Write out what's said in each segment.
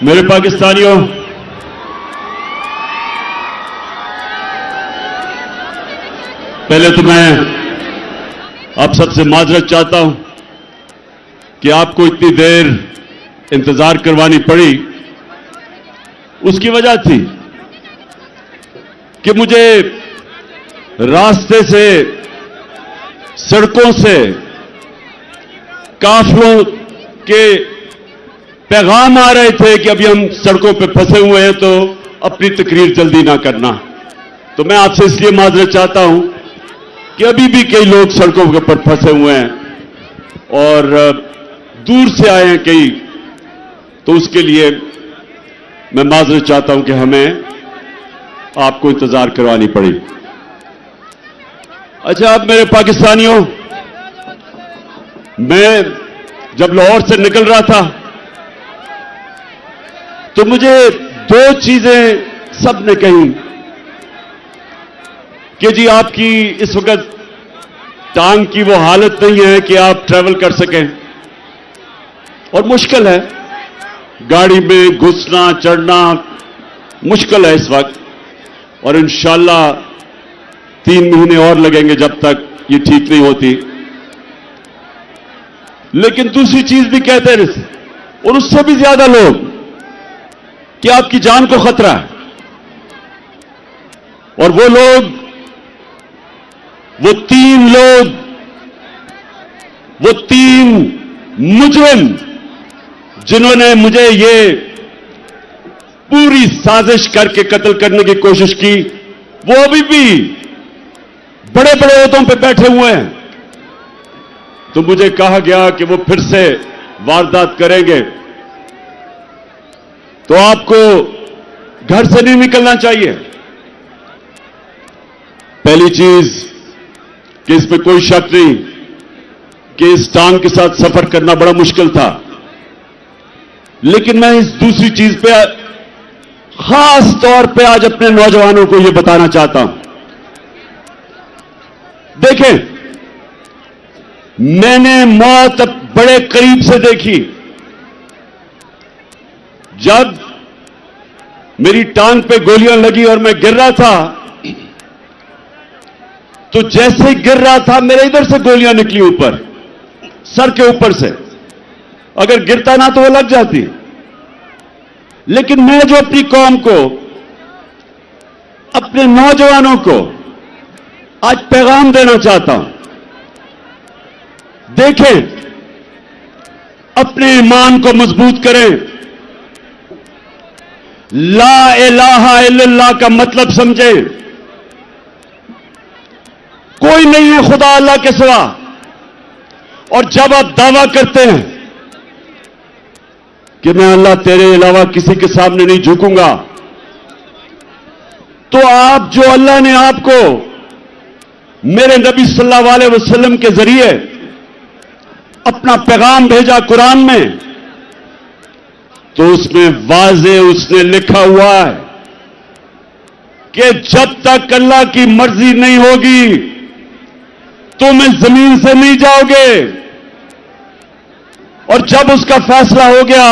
میرے پاکستانیوں، پہلے تو میں آپ سب سے معذرت چاہتا ہوں کہ آپ کو اتنی دیر انتظار کروانی پڑی۔ اس کی وجہ تھی کہ مجھے راستے سے، سڑکوں سے قافلوں کے پیغام آ رہے تھے کہ ابھی ہم سڑکوں پہ پھنسے ہوئے ہیں تو اپنی تقریر جلدی نہ کرنا۔ تو میں آپ سے اس لیے معذرت چاہتا ہوں کہ ابھی بھی کئی لوگ سڑکوں کے اوپر پھنسے ہوئے ہیں اور دور سے آئے ہیں کئی، تو اس کے لیے میں معذرت چاہتا ہوں کہ ہمیں آپ کو انتظار کروانی پڑی۔ اچھا، اب میرے پاکستانیوں، میں جب لاہور سے نکل رہا تھا تو مجھے دو چیزیں سب نے کہیں کہ جی آپ کی اس وقت ٹانگ کی وہ حالت نہیں ہے کہ آپ ٹریول کر سکیں اور مشکل ہے، گاڑی میں گھسنا چڑھنا مشکل ہے اس وقت، اور انشاءاللہ 3 مہینے اور لگیں گے جب تک یہ ٹھیک نہیں ہوتی۔ لیکن دوسری چیز بھی کہتے ہیں اور اس سے بھی زیادہ لوگ کہ آپ کی جان کو خطرہ ہے، اور وہ لوگ، وہ 3 لوگ، وہ 3 مجرم جنہوں نے مجھے یہ پوری سازش کر کے قتل کرنے کی کوشش کی، وہ ابھی بھی بڑے بڑے عہدوں پہ بیٹھے ہوئے ہیں۔ تو مجھے کہا گیا کہ وہ پھر سے واردات کریں گے، تو آپ کو گھر سے نہیں نکلنا چاہیے۔ پہلی چیز کہ اس میں کوئی شک نہیں کہ اس ٹانگ کے ساتھ سفر کرنا بڑا مشکل تھا، لیکن میں اس دوسری چیز پہ خاص طور پہ آج اپنے نوجوانوں کو یہ بتانا چاہتا ہوں۔ دیکھیں، میں نے موت بڑے قریب سے دیکھی۔ جب میری ٹانگ پہ گولیاں لگی اور میں گر رہا تھا تو جیسے ہی گر رہا تھا میرے ادھر سے گولیاں نکلی اوپر، سر کے اوپر سے، اگر گرتا نہ تو وہ لگ جاتی۔ لیکن میں جو اپنی قوم کو، اپنے نوجوانوں کو آج پیغام دینا چاہتا ہوں، دیکھیں، اپنے ایمان کو مضبوط کریں، لا الہ الا اللہ کا مطلب سمجھیں۔ کوئی نہیں ہے خدا اللہ کے سوا، اور جب آپ دعویٰ کرتے ہیں کہ میں اللہ تیرے علاوہ کسی کے سامنے نہیں جھکوں گا، تو آپ جو اللہ نے آپ کو میرے نبی صلی اللہ علیہ وسلم کے ذریعے اپنا پیغام بھیجا قرآن میں، تو اس میں واضح اس نے لکھا ہوا ہے کہ جب تک اللہ کی مرضی نہیں ہوگی تم اس زمین سے نہیں جاؤ گے، اور جب اس کا فیصلہ ہو گیا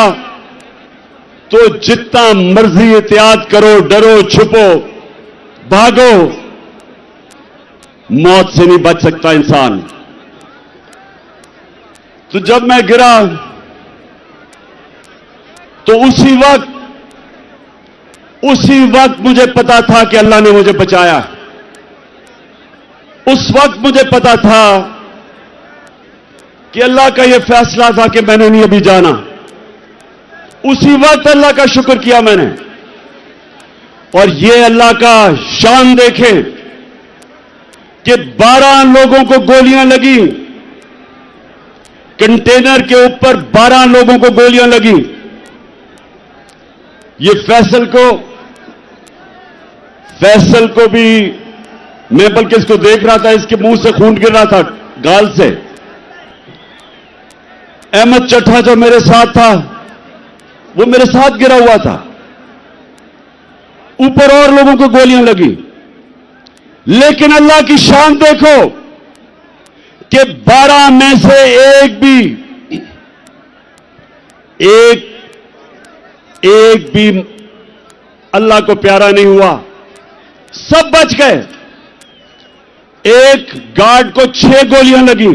تو جتنا مرضی احتیاط کرو، ڈرو، چھپو، بھاگو، موت سے نہیں بچ سکتا انسان۔ تو جب میں گرا تو اسی وقت مجھے پتا تھا کہ اللہ نے مجھے بچایا۔ اس وقت مجھے پتا تھا کہ اللہ کا یہ فیصلہ تھا کہ میں نے نہیں ابھی جانا۔ اسی وقت اللہ کا شکر کیا میں نے، اور یہ اللہ کا شان دیکھیں کہ 12 لوگوں کو گولیاں لگی، کنٹینر کے اوپر 12 لوگوں کو گولیاں لگی۔ یہ فیصل کو بھی، میں بلکہ اس کو دیکھ رہا تھا، اس کے منہ سے خون گر رہا تھا، گال سے۔ احمد چٹھا جو میرے ساتھ تھا وہ میرے ساتھ گرا ہوا تھا، اوپر اور لوگوں کو گولیاں لگی۔ لیکن اللہ کی شان دیکھو کہ 12 میں سے ایک एक भी अल्लाह को प्यारा नहीं हुआ, सब बच गए। एक गार्ड को 6 गोलियां लगी,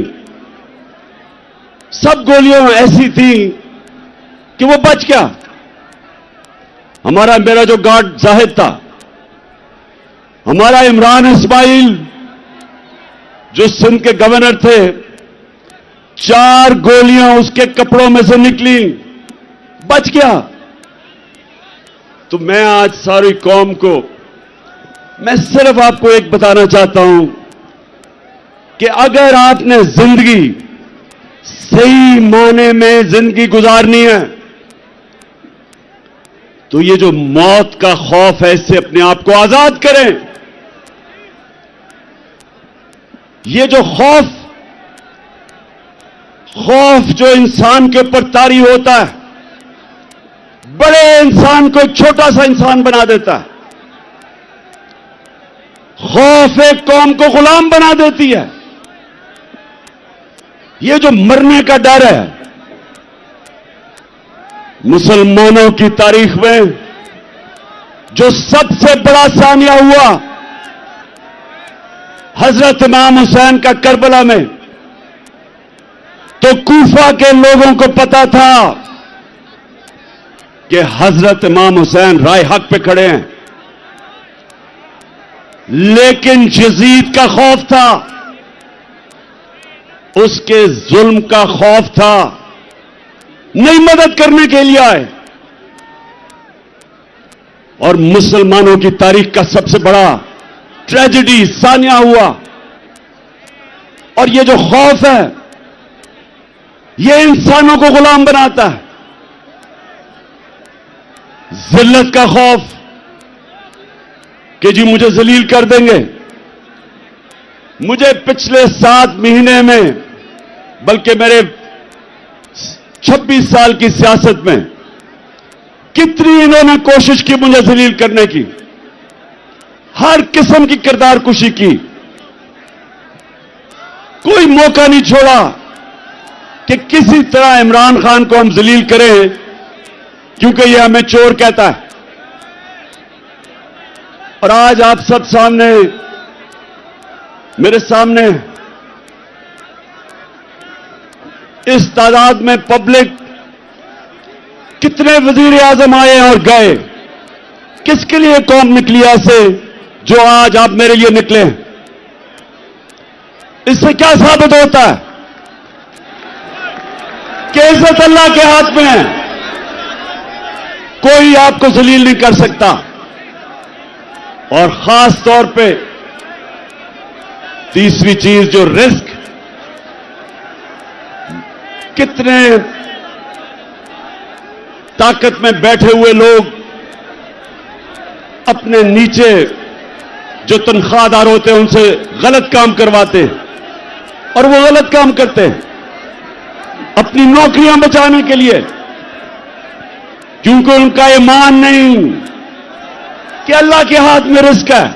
सब गोलियां ऐसी थी कि वो बच गया। मेरा जो गार्ड जाहिद था, हमारा इमरान इस्माइल जो सिंध के गवर्नर थे, 4 गोलियां उसके कपड़ों में से निकली, बच गया। तो मैं आज सारी कौम को, मैं सिर्फ आपको एक बताना चाहता हूं कि अगर आपने जिंदगी सही माने में जिंदगी गुजारनी है, तो ये जो मौत का खौफ है, इससे अपने आप को आजाद करें। ये जो खौफ जो इंसान के ऊपर तारी होता है, बड़े इंसान को छोटा सा इंसान बना देता है। खौफ एक कौम को गुलाम बना देती है। ये जो मरने का डर है, मुसलमानों की तारीख में जो सबसे बड़ा सानिया हुआ, हजरत इमाम हुसैन का करबला में, तो कूफा के लोगों को पता था कि हजरत इमाम हुसैन राय हक पे खड़े हैं, लेकिन यजीद का खौफ था, उसके जुल्म का खौफ था, नहीं मदद करने के लिए आए। और मुसलमानों की तारीख का सबसे बड़ा ट्रेजेडी सानिया हुआ। और ये जो खौफ है, ये इंसानों को गुलाम बनाता है। जिल्लत का खौफ कि जी मुझे जलील कर देंगे। मुझे पिछले 7 महीने में, बल्कि मेरे 26 साल की सियासत में, कितनी इन्होंने कोशिश की मुझे जलील करने की, हर किस्म की किरदार कुशी की, कोई मौका नहीं छोड़ा कि किसी तरह इमरान खान को हम जलील करें, क्योंकि यह हमें चोर कहता है। और आज आप सब सामने, मेरे सामने इस तादाद में पब्लिक, कितने वजीर आजम आए और गए, किसके लिए कौम निकली ऐसे जो आज आप मेरे लिए निकले हैं? इससे क्या साबित होता है कि इज्जत अल्लाह के हाथ में है, कोई आपको जलील नहीं कर सकता। और खास तौर पे तीसरी चीज जो रिस्क, कितने ताकत में बैठे हुए लोग अपने नीचे जो तनख्वाहदार होते हैं उनसे गलत काम करवाते हैं, और वो गलत काम करते हैं अपनी नौकरियां बचाने के लिए, क्योंकि उनका ईमान नहीं कि अल्लाह के हाथ में रिस्क है।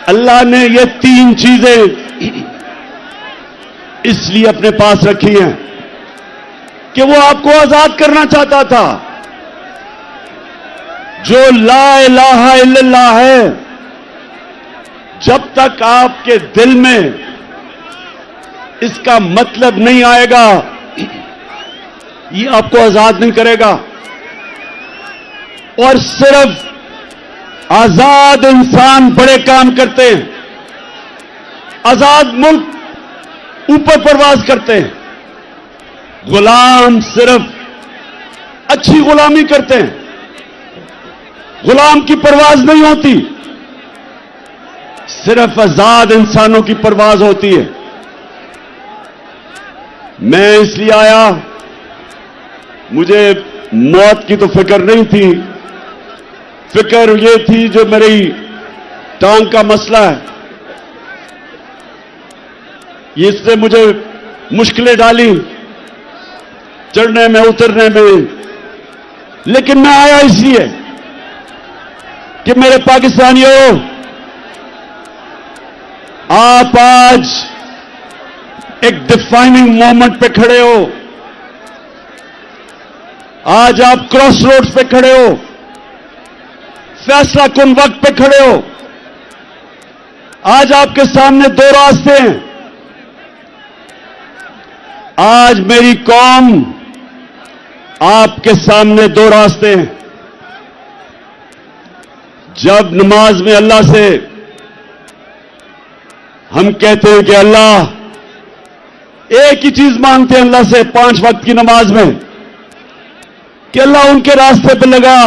अल्लाह ने ये 3 चीजें इसलिए अपने पास रखी हैं कि वो आपको आजाद करना चाहता था। जो ला इलाहा इल्लल्लाह है, जब तक आपके दिल में इसका मतलब नहीं आएगा, ये आपको आजाद नहीं करेगा। और सिर्फ आजाद इंसान बड़े काम करते हैं, आजाद मुल्क ऊपर परवाज करते हैं, गुलाम सिर्फ अच्छी गुलामी करते हैं, गुलाम की परवाज नहीं होती, सिर्फ आजाद इंसानों की परवाज होती है। मैं इसलिए आया, मुझे मौत की तो फिक्र नहीं थी, फिक्र ये थी जो मेरी टांग का मसला है, इसने मुझे मुश्किलें डाली चढ़ने में उतरने में। लेकिन मैं आया इसलिए कि मेरे पाकिस्तानियों, आप आज एक डिफाइनिंग मोमेंट पे खड़े हो। आज आप क्रॉस रोड्स पे खड़े हो, फैसला कुन वक्त पे खड़े हो। आज आपके सामने दो रास्ते हैं। आज मेरी कौम आपके सामने दो रास्ते हैं। जब नमाज में अल्लाह से हम कहते हैं कि अल्लाह, एक ही चीज मांगते हैं अल्लाह से 5 वक्त की नमाज में कि अल्लाह उनके रास्ते पे लगा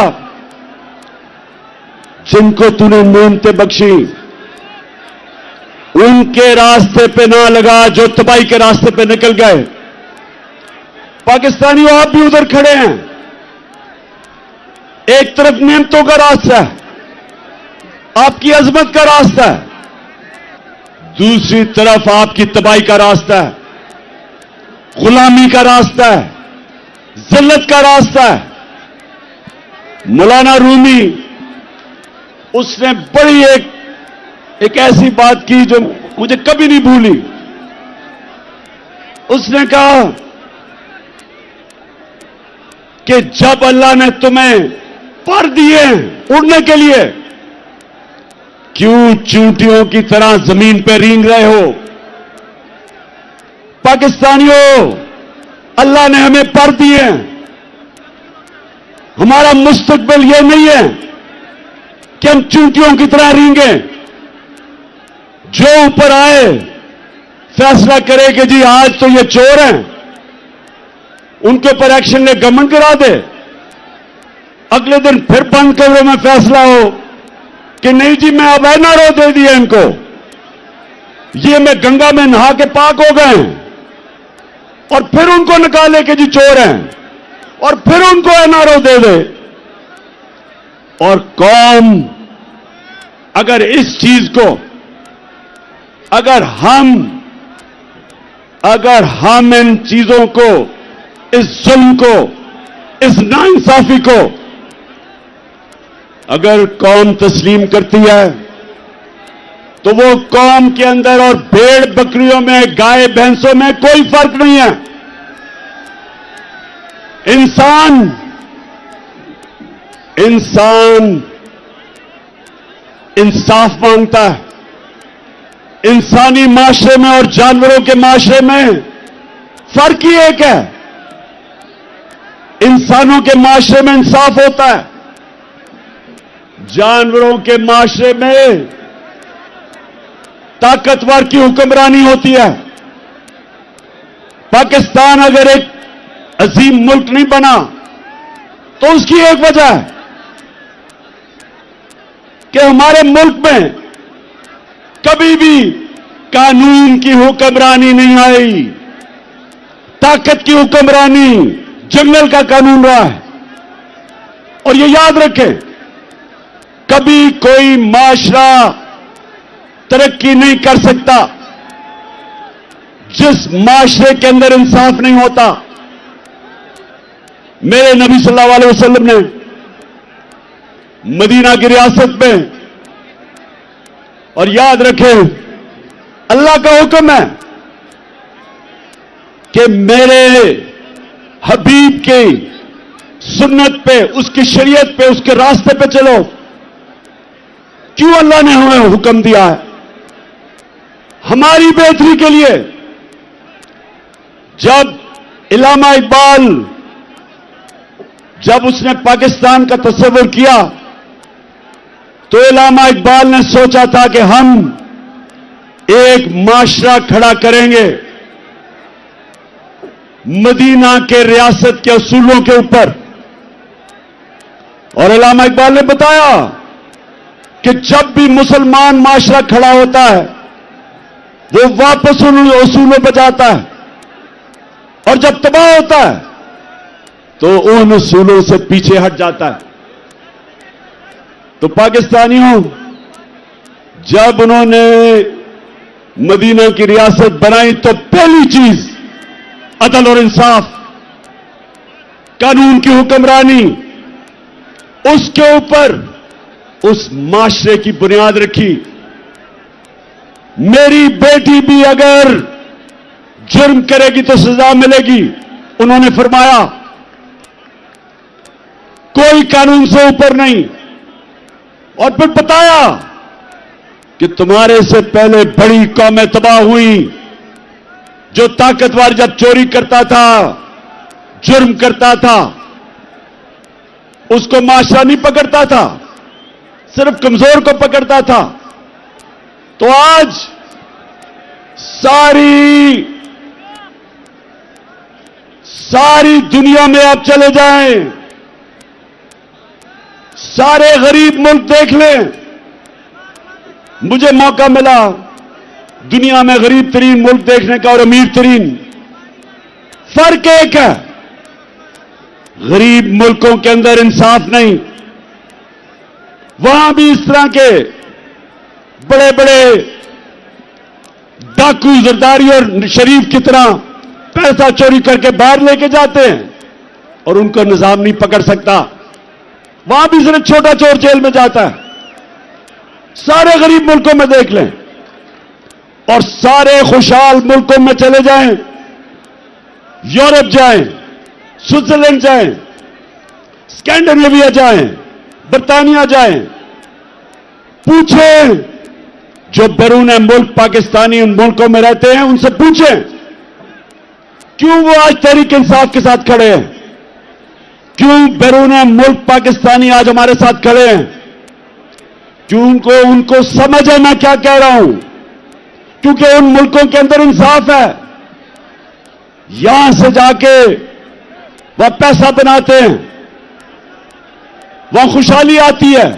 जिनको तूने नेमतें बख्शी, उनके रास्ते पे ना लगा जो तबाही के रास्ते पे निकल गए। पाकिस्तानियों, आप भी उधर खड़े हैं। एक तरफ नेमतों का रास्ता है, आपकी अजमत का रास्ता है, दूसरी तरफ आपकी तबाही का रास्ता है, गुलामी का रास्ता है, जिल्लत का रास्ता है। मौलाना रूमी, उसने बड़ी एक ऐसी बात की जो मुझे कभी नहीं भूली। उसने कहा कि जब अल्लाह ने तुम्हें पर दिए उड़ने के लिए, क्यों चूंटियों की तरह जमीन पर रेंग रहे हो? पाकिस्तानियों, अल्लाह ने हमें पर दिए। हमारा मुस्तकबिल यह नहीं है कि हम चूंटियों की तरह रेंगे। जो ऊपर आए फैसला करे कि जी आज तो ये चोर हैं, उनके ऊपर एक्शन ले, गवर्नमेंट करा दे। अगले दिन फिर बंद कमरों में फैसला हो कि नहीं जी, मैं अब एनआरओ दे दिया इनको, ये मैं गंगा में नहा के पाक हो गए, और फिर उनको निकाले कि जी चोर हैं, और फिर उनको एनआरओ दे दे। और कौम अगर इस चीज को, अगर हम इन चीजों को, इस जुल्म को, इस नाइंसाफी को अगर कौम तस्लीम करती है, तो वो कौम के अंदर और भेड़ बकरियों में, गाय भैंसों में कोई फर्क नहीं है। इंसान इंसाफ मांगता है। इंसानी माशरे में और जानवरों के माशरे में फर्क ही एक है। इंसानों के माशरे में इंसाफ होता है, जानवरों के माशरे में ताकतवर की हुक्मरानी होती है। पाकिस्तान अगर एक अजीम मुल्क नहीं बना तो उसकी एक वजह है कि हमारे मुल्क में कभी भी कानून की हुक्मरानी नहीं आई, ताकत की हुक्मरानी जंगल का कानून रहा है। और ये याद रखें, कभी कोई माशरा तरक्की नहीं कर सकता जिस माशरे के अंदर इंसाफ नहीं होता। मेरे नबी सल्लल्लाहु अलैहि वसल्लम ने मदीना की रियासत में, और याद रखें अल्लाह का हुक्म है कि मेरे हबीब की सुन्नत पे, उसकी शरीयत पे, उसके रास्ते पे चलो। क्यों अल्लाह ने हमें हुक्म दिया है? हमारी बेहतरी के लिए। जब इल्लामा इकबाल, जब उसने पाकिस्तान का तस्वुर किया, तो इल्लामा इकबाल ने सोचा था कि हम एक माशरा खड़ा करेंगे मदीना के रियासत के असूलों के ऊपर। और इल्लामा इकबाल ने बताया कि जब भी मुसलमान माशरा खड़ा होता है, वो वापस उन असूलों पर जाता है, और जब तबाह होता है तो उन असूलों से पीछे हट जाता है। तो पाकिस्तानियों, जब उन्होंने मदीना की रियासत बनाई तो पहली चीज अदल और इंसाफ, कानून की हुक्मरानी, उसके ऊपर उस माशरे की बुनियाद रखी। मेरी बेटी भी अगर जुर्म करेगी तो सजा मिलेगी। उन्होंने फरमाया कोई कानून से ऊपर नहीं। और फिर बताया कि तुम्हारे से पहले बड़ी कौमें तबाह हुई। जो ताकतवर जब चोरी करता था, जुर्म करता था, उसको माशरा नहीं पकड़ता था, सिर्फ कमजोर को पकड़ता था। तो आज सारी दुनिया में आप चले जाएं, सारे गरीब मुल्क देख लें। मुझे मौका मिला दुनिया में गरीब तरीन मुल्क देखने का और अमीर तरीन। फर्क एक है, गरीब मुल्कों के अंदर इंसाफ नहीं। वहां भी इस तरह के बड़े बड़े डाकू, जरदारी और शरीफ की तरह पैसा चोरी करके बाहर लेके जाते हैं और उनको निजाम नहीं पकड़ सकता। वहां भी सिर्फ छोटा चोर जेल में जाता है। सारे गरीब मुल्कों में देख लें और सारे खुशहाल मुल्कों में चले जाएं, यूरोप जाएं, स्विट्जरलैंड जाएं, स्कैंडिनेविया जाएं, बर्तानिया जाएं, पूछें जो बैरून मुल्क पाकिस्तानी उन मुल्कों में रहते हैं, उनसे पूछें क्यों वो आज तहरीक इंसाफ के साथ खड़े हैं, क्यों बैरून मुल्क पाकिस्तानी आज हमारे साथ खड़े हैं, क्यों उनको समझ है मैं क्या कह रहा हूं, क्योंकि उन मुल्कों के अंदर इंसाफ है। यहां से जाके वह पैसा बनाते हैं, वहां खुशहाली आती है,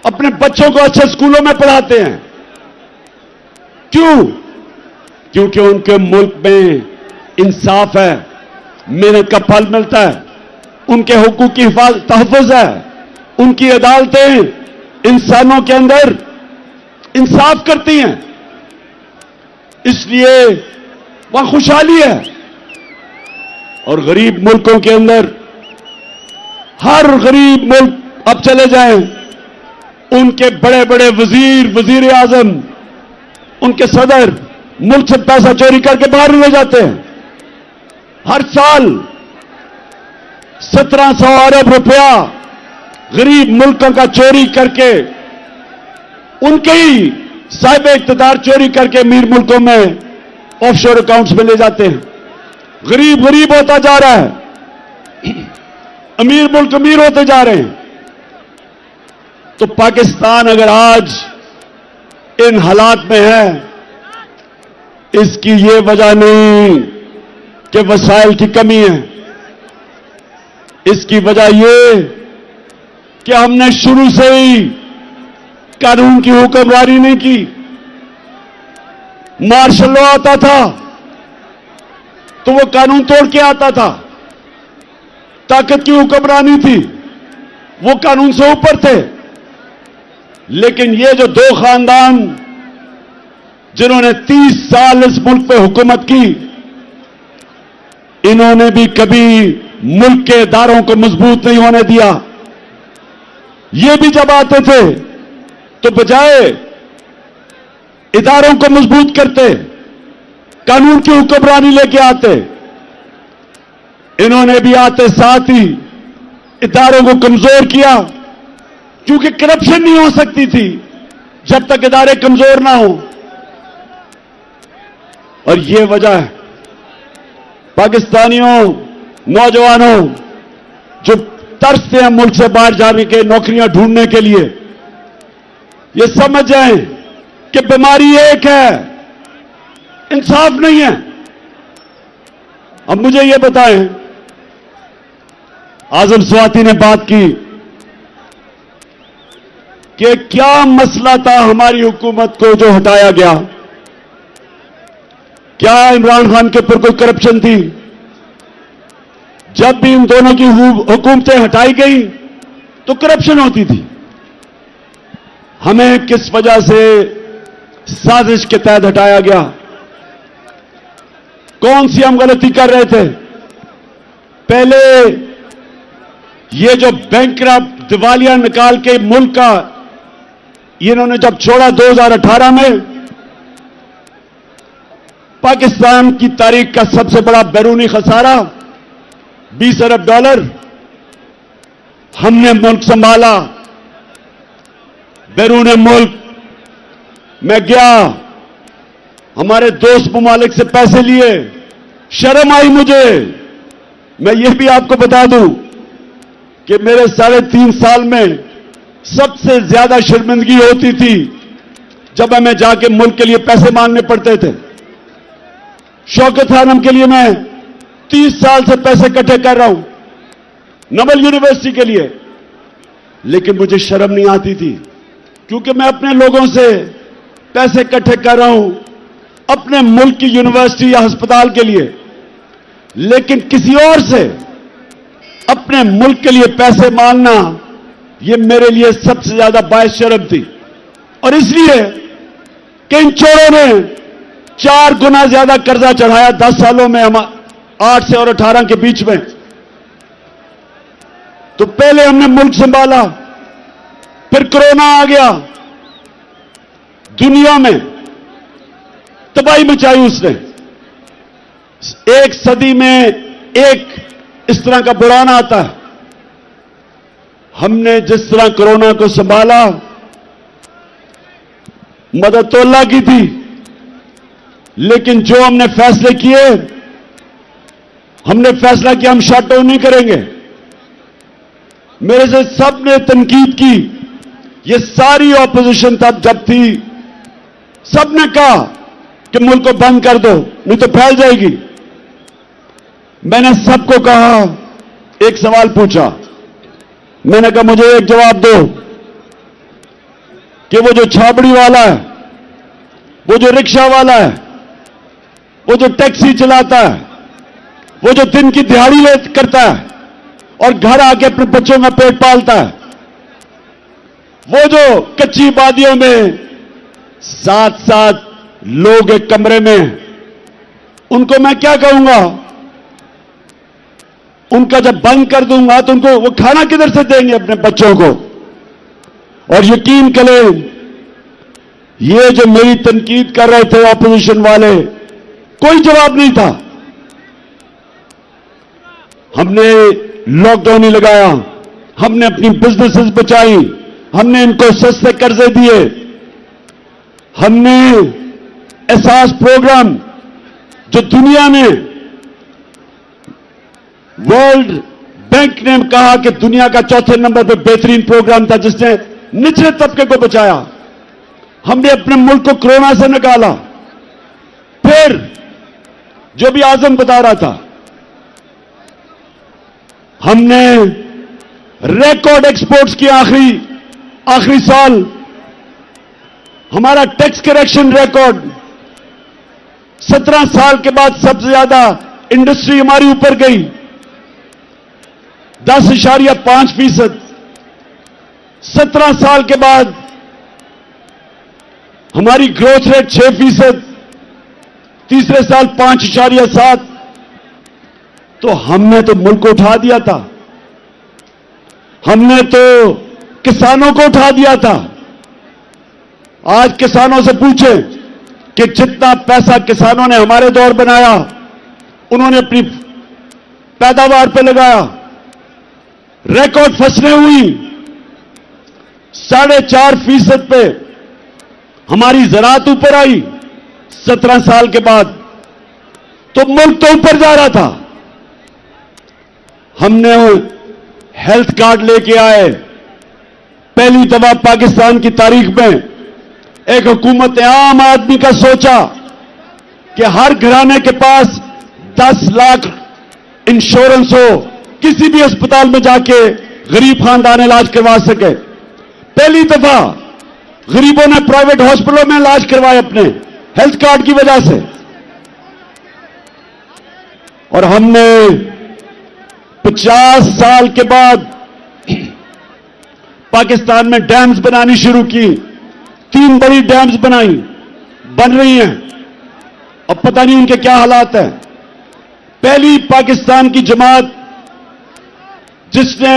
अपने बच्चों को अच्छे स्कूलों में पढ़ाते हैं। क्यों? क्योंकि उनके मुल्क में इंसाफ है, मेहनत का फल मिलता है, उनके हुकूक की तहफ़्फ़ुज़ है, उनकी अदालतें इंसानों के अंदर इंसाफ करती हैं, इसलिए वहां खुशहाली है। और गरीब मुल्कों के अंदर हर गरीब मुल्क अब चले जाएं, उनके बड़े बड़े वजीर आजम, उनके सदर मुल्क से पैसा चोरी करके बाहर ले जाते हैं। हर साल 1700 अरब रुपया गरीब मुल्कों का चोरी करके, उनके ही साहिब इख्तियार चोरी करके अमीर मुल्कों में ऑफशोर अकाउंट्स में ले जाते हैं। गरीब होता जा रहा है, अमीर मुल्क अमीर होते जा रहे हैं। तो पाकिस्तान अगर आज इन हालात में है, इसकी ये वजह नहीं कि वसाइल की कमी है, इसकी वजह ये कि हमने शुरू से ही कानून की हुक्मरानी नहीं की। मार्शल लॉ आता था तो वो कानून तोड़ के आता था, ताकत की हुक्मरानी थी, वो कानून से ऊपर थे। लेकिन ये जो दो खानदान जिन्होंने 30 साल इस मुल्क पे हुकूमत की, इन्होंने भी कभी मुल्क के इदारों को मजबूत नहीं होने दिया। ये भी जब आते थे तो बजाय इदारों को मजबूत करते, कानून की हुक्मरानी लेके आते, इन्होंने भी आते साथ ही इदारों को कमजोर किया, क्योंकि करप्शन नहीं हो सकती थी जब तक इदारे कमजोर ना हो। और ये वजह है पाकिस्तानियों, नौजवानों जो तरसते हैं मुल्क से बाहर जाने के, नौकरियां ढूंढने के लिए, ये समझ जाएं कि बीमारी एक है, इंसाफ नहीं है। अब मुझे ये बताएं, आजम स्वाति ने बात की कि क्या मसला था हमारी हुकूमत को जो हटाया गया, क्या इमरान खान के ऊपर कोई करप्शन थी? जब भी इन दोनों की हुकूमतें हटाई गई तो करप्शन होती थी। हमें किस वजह से साजिश के तहत हटाया गया? कौन सी हम गलती कर रहे थे? पहले ये जो बैंकरप्ट दिवालिया निकाल के मुल्क का इन्होंने जब छोड़ा 2018 में, पाकिस्तान की तारीख का सबसे बड़ा बैरूनी खसारा $20 अरब, हमने मुल्क संभाला, बैरून मुल्क मैं गया, हमारे दोस्त ममालिक से पैसे लिए, शर्म आई मुझे। मैं ये भी आपको बता दूं कि मेरे 3.5 साल में सबसे ज्यादा शर्मिंदगी होती थी जब हमें जाके मुल्क के लिए पैसे मांगने पड़ते थे। शौकत खानम के लिए मैं 30 साल से पैसे इकट्ठे कर रहा हूं, नवल यूनिवर्सिटी के लिए, लेकिन मुझे शर्म नहीं आती थी क्योंकि मैं अपने लोगों से पैसे इकट्ठे कर रहा हूं अपने मुल्क की यूनिवर्सिटी या अस्पताल के लिए, लेकिन किसी और से अपने मुल्क के लिए पैसे मांगना यह मेरे लिए सबसे ज्यादा बायस शर्म थी। और इसलिए कि इन चोरों ने 4 गुना ज्यादा कर्जा चढ़ाया 10 सालों में, हम 8 से और 18 के बीच में। तो पहले हमने मुल्क संभाला, फिर कोरोना आ गया, दुनिया में तबाही मचाई उसने। एक सदी में एक इस तरह का बुरान आता है। हमने जिस तरह कोरोना को संभाला, मदद तो अल्लाह की थी, लेकिन जो हमने फैसले किए, हमने फैसला किया हम शट डाउन नहीं करेंगे। मेरे से सबने तनकीद की, ये सारी ऑपोजिशन तब जब थी, सबने कहा कि मुल्क को बंद कर दो नहीं तो फैल जाएगी। मैंने सबको कहा, एक सवाल पूछा, मैंने कहा मुझे एक जवाब दो कि वो जो छाबड़ी वाला है, वो जो रिक्शा वाला है, वो जो टैक्सी चलाता है, वो जो दिन की दिहाड़ी करता है और घर आके अपने बच्चों का पेट पालता है, वो जो कच्ची वादियों में 7-7 लोग एक कमरे में, उनको मैं क्या कहूंगा? उनका जब बंद कर दूंगा तो उनको वो खाना किधर से देंगे अपने बच्चों को? और यकीन करें, ये जो मेरी तनकीद कर रहे थे ऑपोजिशन वाले, कोई जवाब नहीं था। हमने लॉकडाउन ही लगाया, हमने अपनी बिजनेसेस बचाई, हमने इनको सस्ते कर्जे दिए, हमने एहसास प्रोग्राम जो दुनिया में वर्ल्ड बैंक ने कहा कि दुनिया का 4थे नंबर पर बेहतरीन प्रोग्राम था जिसने निचले तबके को बचाया, हमने अपने मुल्क को कोरोना से निकाला। फिर जो भी आजम बता रहा था, हमने रिकॉर्ड एक्सपोर्ट्स की। आखिरी साल हमारा टैक्स करेक्शन रिकॉर्ड, 17 साल के बाद सबसे ज्यादा इंडस्ट्री हमारी ऊपर गई, 10.5%। 17 साल के बाद हमारी ग्रोथ रेट 6%, तीसरे साल 5.7। तो हमने तो मुल्क को उठा दिया था, हमने तो किसानों को उठा दिया था। आज किसानों से पूछें कि जितना पैसा किसानों ने हमारे दौर बनाया, उन्होंने अपनी पैदावार पे लगाया, रिकॉर्ड फसलें हुई, 4.5% पे हमारी ज़राअत ऊपर आई 17 साल के बाद। तो मुल्क तो ऊपर जा रहा था। हमने हेल्थ कार्ड लेके आए, पहली दफा पाकिस्तान की तारीख में एक हुकूमत ने आम आदमी का सोचा कि हर घराने के पास 10 लाख इंश्योरेंस हो, किसी भी अस्पताल में जाके गरीब खानदान इलाज करवा सके। पहली दफा गरीबों ने प्राइवेट हॉस्पिटलों में इलाज करवाए अपने हेल्थ कार्ड की वजह से। और हमने 50 साल के बाद पाकिस्तान में डैम्स बनानी शुरू की। 3 बड़ी डैम्स बन रही हैं, अब पता नहीं उनके क्या हालात हैं। पहली पाकिस्तान की जमात जिसने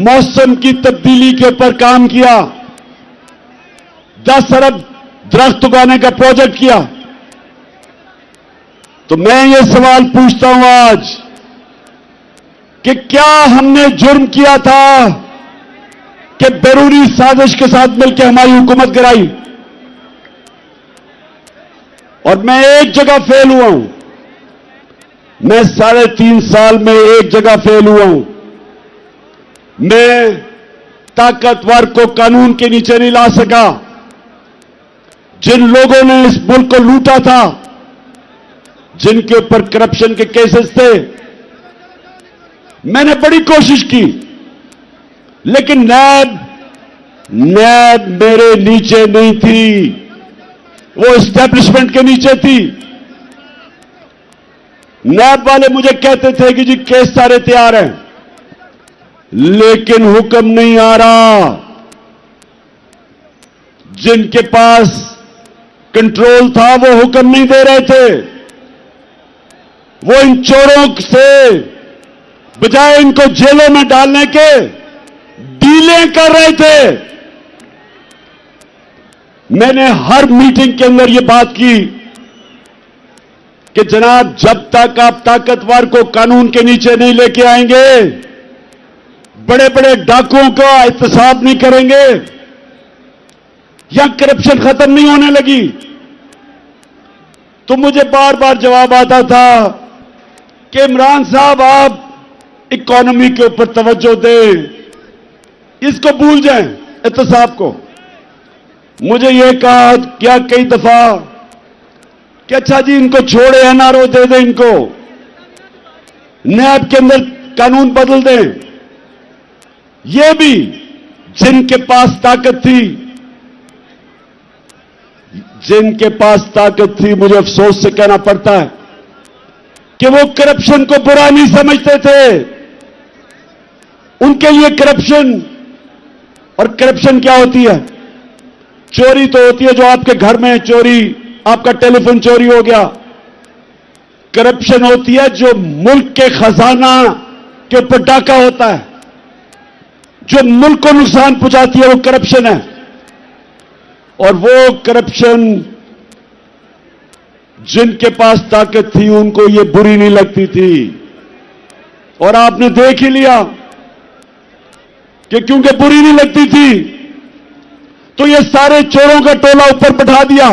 मौसम की तब्दीली के ऊपर काम किया, 10 अरब दरख्त उगाने का प्रोजेक्ट किया। तो मैं ये सवाल पूछता हूं आज कि क्या हमने जुर्म किया था کہ بیرونی سازش کے ساتھ مل کے ہماری حکومت گرائی. اور میں ایک جگہ فیل ہوا ہوں. میں 3.5 سال میں ایک جگہ فیل ہوا ہوں. میں طاقتور کو قانون کے نیچے نہیں لا سکا. جن لوگوں نے اس ملک کو لوٹا تھا, جن کے اوپر کرپشن کے کیسز تھے, میں نے بڑی کوشش کی, لیکن نیب میرے نیچے نہیں تھی, وہ اسٹیبلشمنٹ کے نیچے تھی. نیب والے مجھے کہتے تھے کہ جی کیس سارے تیار ہیں, لیکن حکم نہیں آ رہا. جن کے پاس کنٹرول تھا وہ حکم نہیں دے رہے تھے. وہ ان چوروں سے بجائے ان کو جیلوں میں ڈالنے کے ڈیلیں کر رہے تھے. میں نے ہر میٹنگ کے اندر یہ بات کی کہ جناب جب تک آپ طاقتور کو قانون کے نیچے نہیں لے کے آئیں گے, بڑے بڑے ڈاکوؤں کا احتساب نہیں کریں گے, یا کرپشن ختم نہیں ہونے لگی. تو مجھے بار بار جواب آتا تھا کہ عمران صاحب آپ اکانومی کے اوپر توجہ دیں, اس کو بھول جائیں احتساب کو. مجھے یہ کہا کیا کئی دفعہ کہ اچھا جی ان کو چھوڑے, این آر او دے دیں, ان کو نیب کے اندر قانون بدل دیں. یہ بھی جن کے پاس طاقت تھی, مجھے افسوس سے کہنا پڑتا ہے کہ وہ کرپشن کو برا نہیں سمجھتے تھے. ان کے لیے کرپشن, اور کرپشن کیا ہوتی ہے؟ چوری تو ہوتی ہے جو آپ کے گھر میں چوری, آپ کا ٹیلی فون چوری ہو گیا. کرپشن ہوتی ہے جو ملک کے خزانہ کے اوپر ڈاکہ ہوتا ہے, جو ملک کو نقصان پہنچاتی ہے, وہ کرپشن ہے. اور وہ کرپشن جن کے پاس طاقت تھی ان کو یہ بری نہیں لگتی تھی. اور آپ نے دیکھ ہی لیا کہ کیونکہ بری نہیں لگتی تھی تو یہ سارے چوروں کا ٹولہ اوپر بٹھا دیا.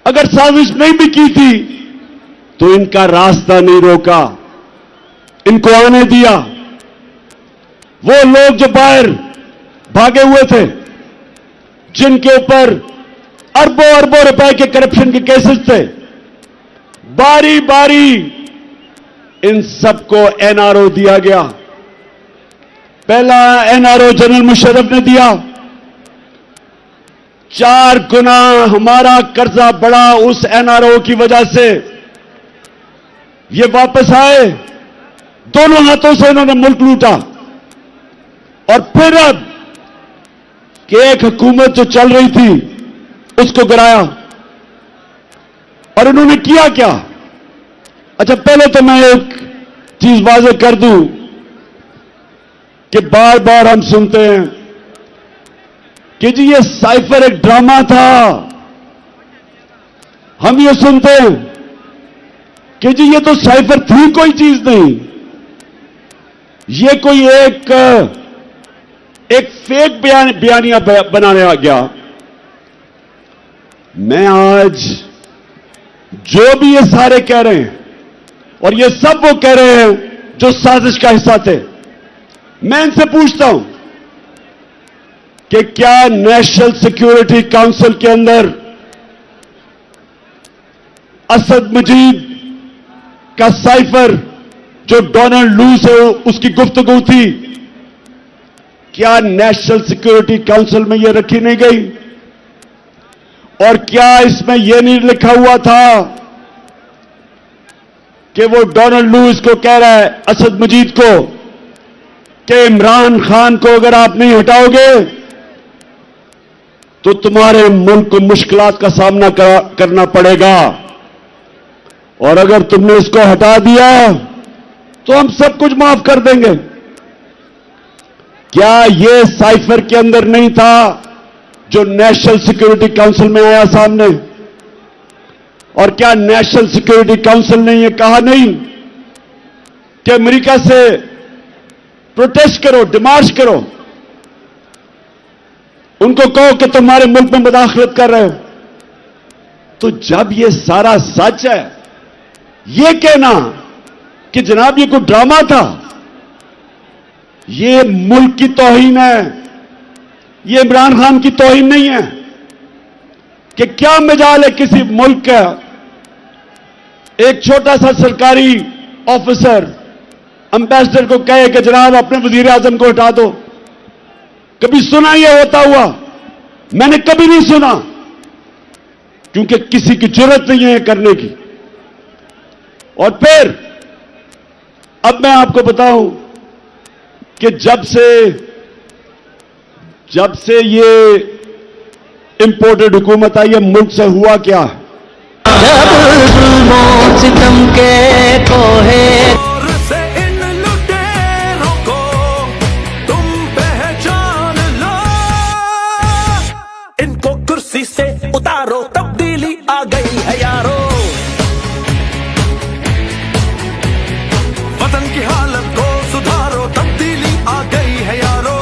اگر سازش نہیں بھی کی تھی تو ان کا راستہ نہیں روکا, ان کو آنے دیا. وہ لوگ جو باہر بھاگے ہوئے تھے, جن کے اوپر اربوں اربوں روپے کے کرپشن کے کیسز تھے, باری باری ان سب کو این آر او دیا گیا. پہلا N R O general Musharraf نے دیا. 4 گنا ہمارا قرضہ بڑھا اس این آر او کی وجہ سے. یہ واپس آئے, دونوں ہاتھوں سے انہوں نے ملک لوٹا. اور پھر اب کہ ایک حکومت جو چل رہی تھی اس کو گرایا. اور انہوں نے کیا کیا؟ اچھا پہلے تو میں ایک چیز واضح کر دوں کہ بار بار ہم سنتے ہیں کہ جی یہ سائفر ایک ڈرامہ تھا. ہم یہ سنتے ہیں کہ جی یہ تو سائفر تھی کوئی چیز نہیں, یہ کوئی ایک فیک بیانیہ بنایا گیا. میں آج جو بھی یہ سارے کہہ رہے ہیں, اور یہ سب وہ کہہ رہے ہیں جو سازش کا حصہ تھے, میں ان سے پوچھتا ہوں کہ کیا نیشنل سیکیورٹی کاؤنسل کے اندر اسد مجید کا سائفر جو ڈونلڈ لو سے اس کی گفتگو تھی, کیا نیشنل سیکیورٹی کاؤنسل میں یہ رکھی نہیں گئی؟ اور کیا اس میں یہ نہیں لکھا ہوا تھا کہ وہ ڈونلڈ لو اس کو کہہ رہا ہے, اسد مجید کو, کہ عمران خان کو اگر آپ نہیں ہٹاؤ گے تو تمہارے ملک کو مشکلات کا سامنا کرنا پڑے گا, اور اگر تم نے اس کو ہٹا دیا تو ہم سب کچھ معاف کر دیں گے. کیا یہ سائفر کے اندر نہیں تھا جو نیشنل سیکیورٹی کاؤنسل میں آیا سامنے؟ اور کیا نیشنل سیکیورٹی کاؤنسل نے یہ کہا نہیں کہ امریکہ سے प्रोटेस्ट करो, डिमार्च करो, उनको कहो कि तुम्हारे मुल्क में मुदाखलत कर रहे हो। तो जब ये सारा सच है, ये कहना कि जनाब ये कोई ड्रामा था, ये मुल्क की तौहीन है, ये इमरान खान की तौहीन नहीं है। कि क्या मजाल है किसी मुल्क का एक छोटा सा सरकारी ऑफिसर एम्बेसडर को कहे कि जनाब अपने वजीर आजम को हटा दो। कभी सुना यह होता हुआ? मैंने कभी नहीं सुना, क्योंकि किसी की जरूरत नहीं है करने की। और फिर अब मैं आपको बताऊं कि जब से ये इंपोर्टेड हुकूमत आई है, मुल्क से हुआ क्या है? जब जुल्मों सितम के कोहे से इन लुटेरों को तुम पहचान लो, इनको कुर्सी से उतारो, तब्दीली आ गई है यारो। वतन की हालत को सुधारो, तब्दीली आ गई है यारो।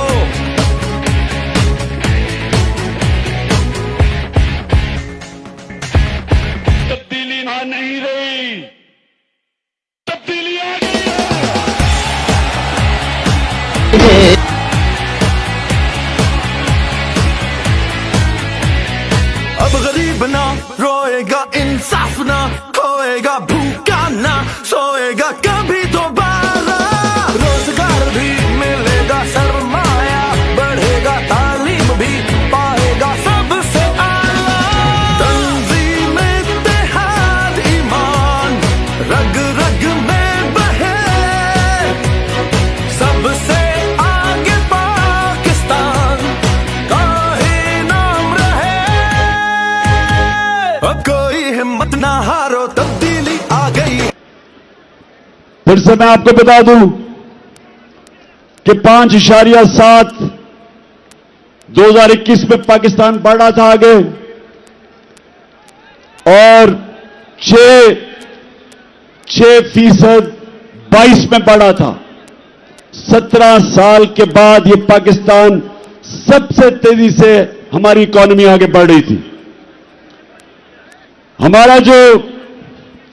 तब्दीली ना नहीं रही, तब्दीली आ गई है। अब गरीब ना रोएगा, इंसाफ ना खोएगा, भूखा ना सोएगा कभी दोबारा। रोजगार भी मिलेगा, सरमाया बढ़ेगा, तालीम भी पाएगा सबसे आला। तंजीम इत्तेहाद ईमान रग रग में बहे, सबसे आगे पाकिस्तान का ही नाम रहे। अब कोई हिम्मत ना हारो, तब्दीली आ गई। फिर से मैं आपको बता दूं कि 5.7 2021 में पाकिस्तान बढ़ा था आगे, और 6% 22 में बढ़ा था। 17 साल के बाद ये पाकिस्तान सबसे तेजी से हमारी इकॉनमी आगे बढ़ रही थी। हमारा जो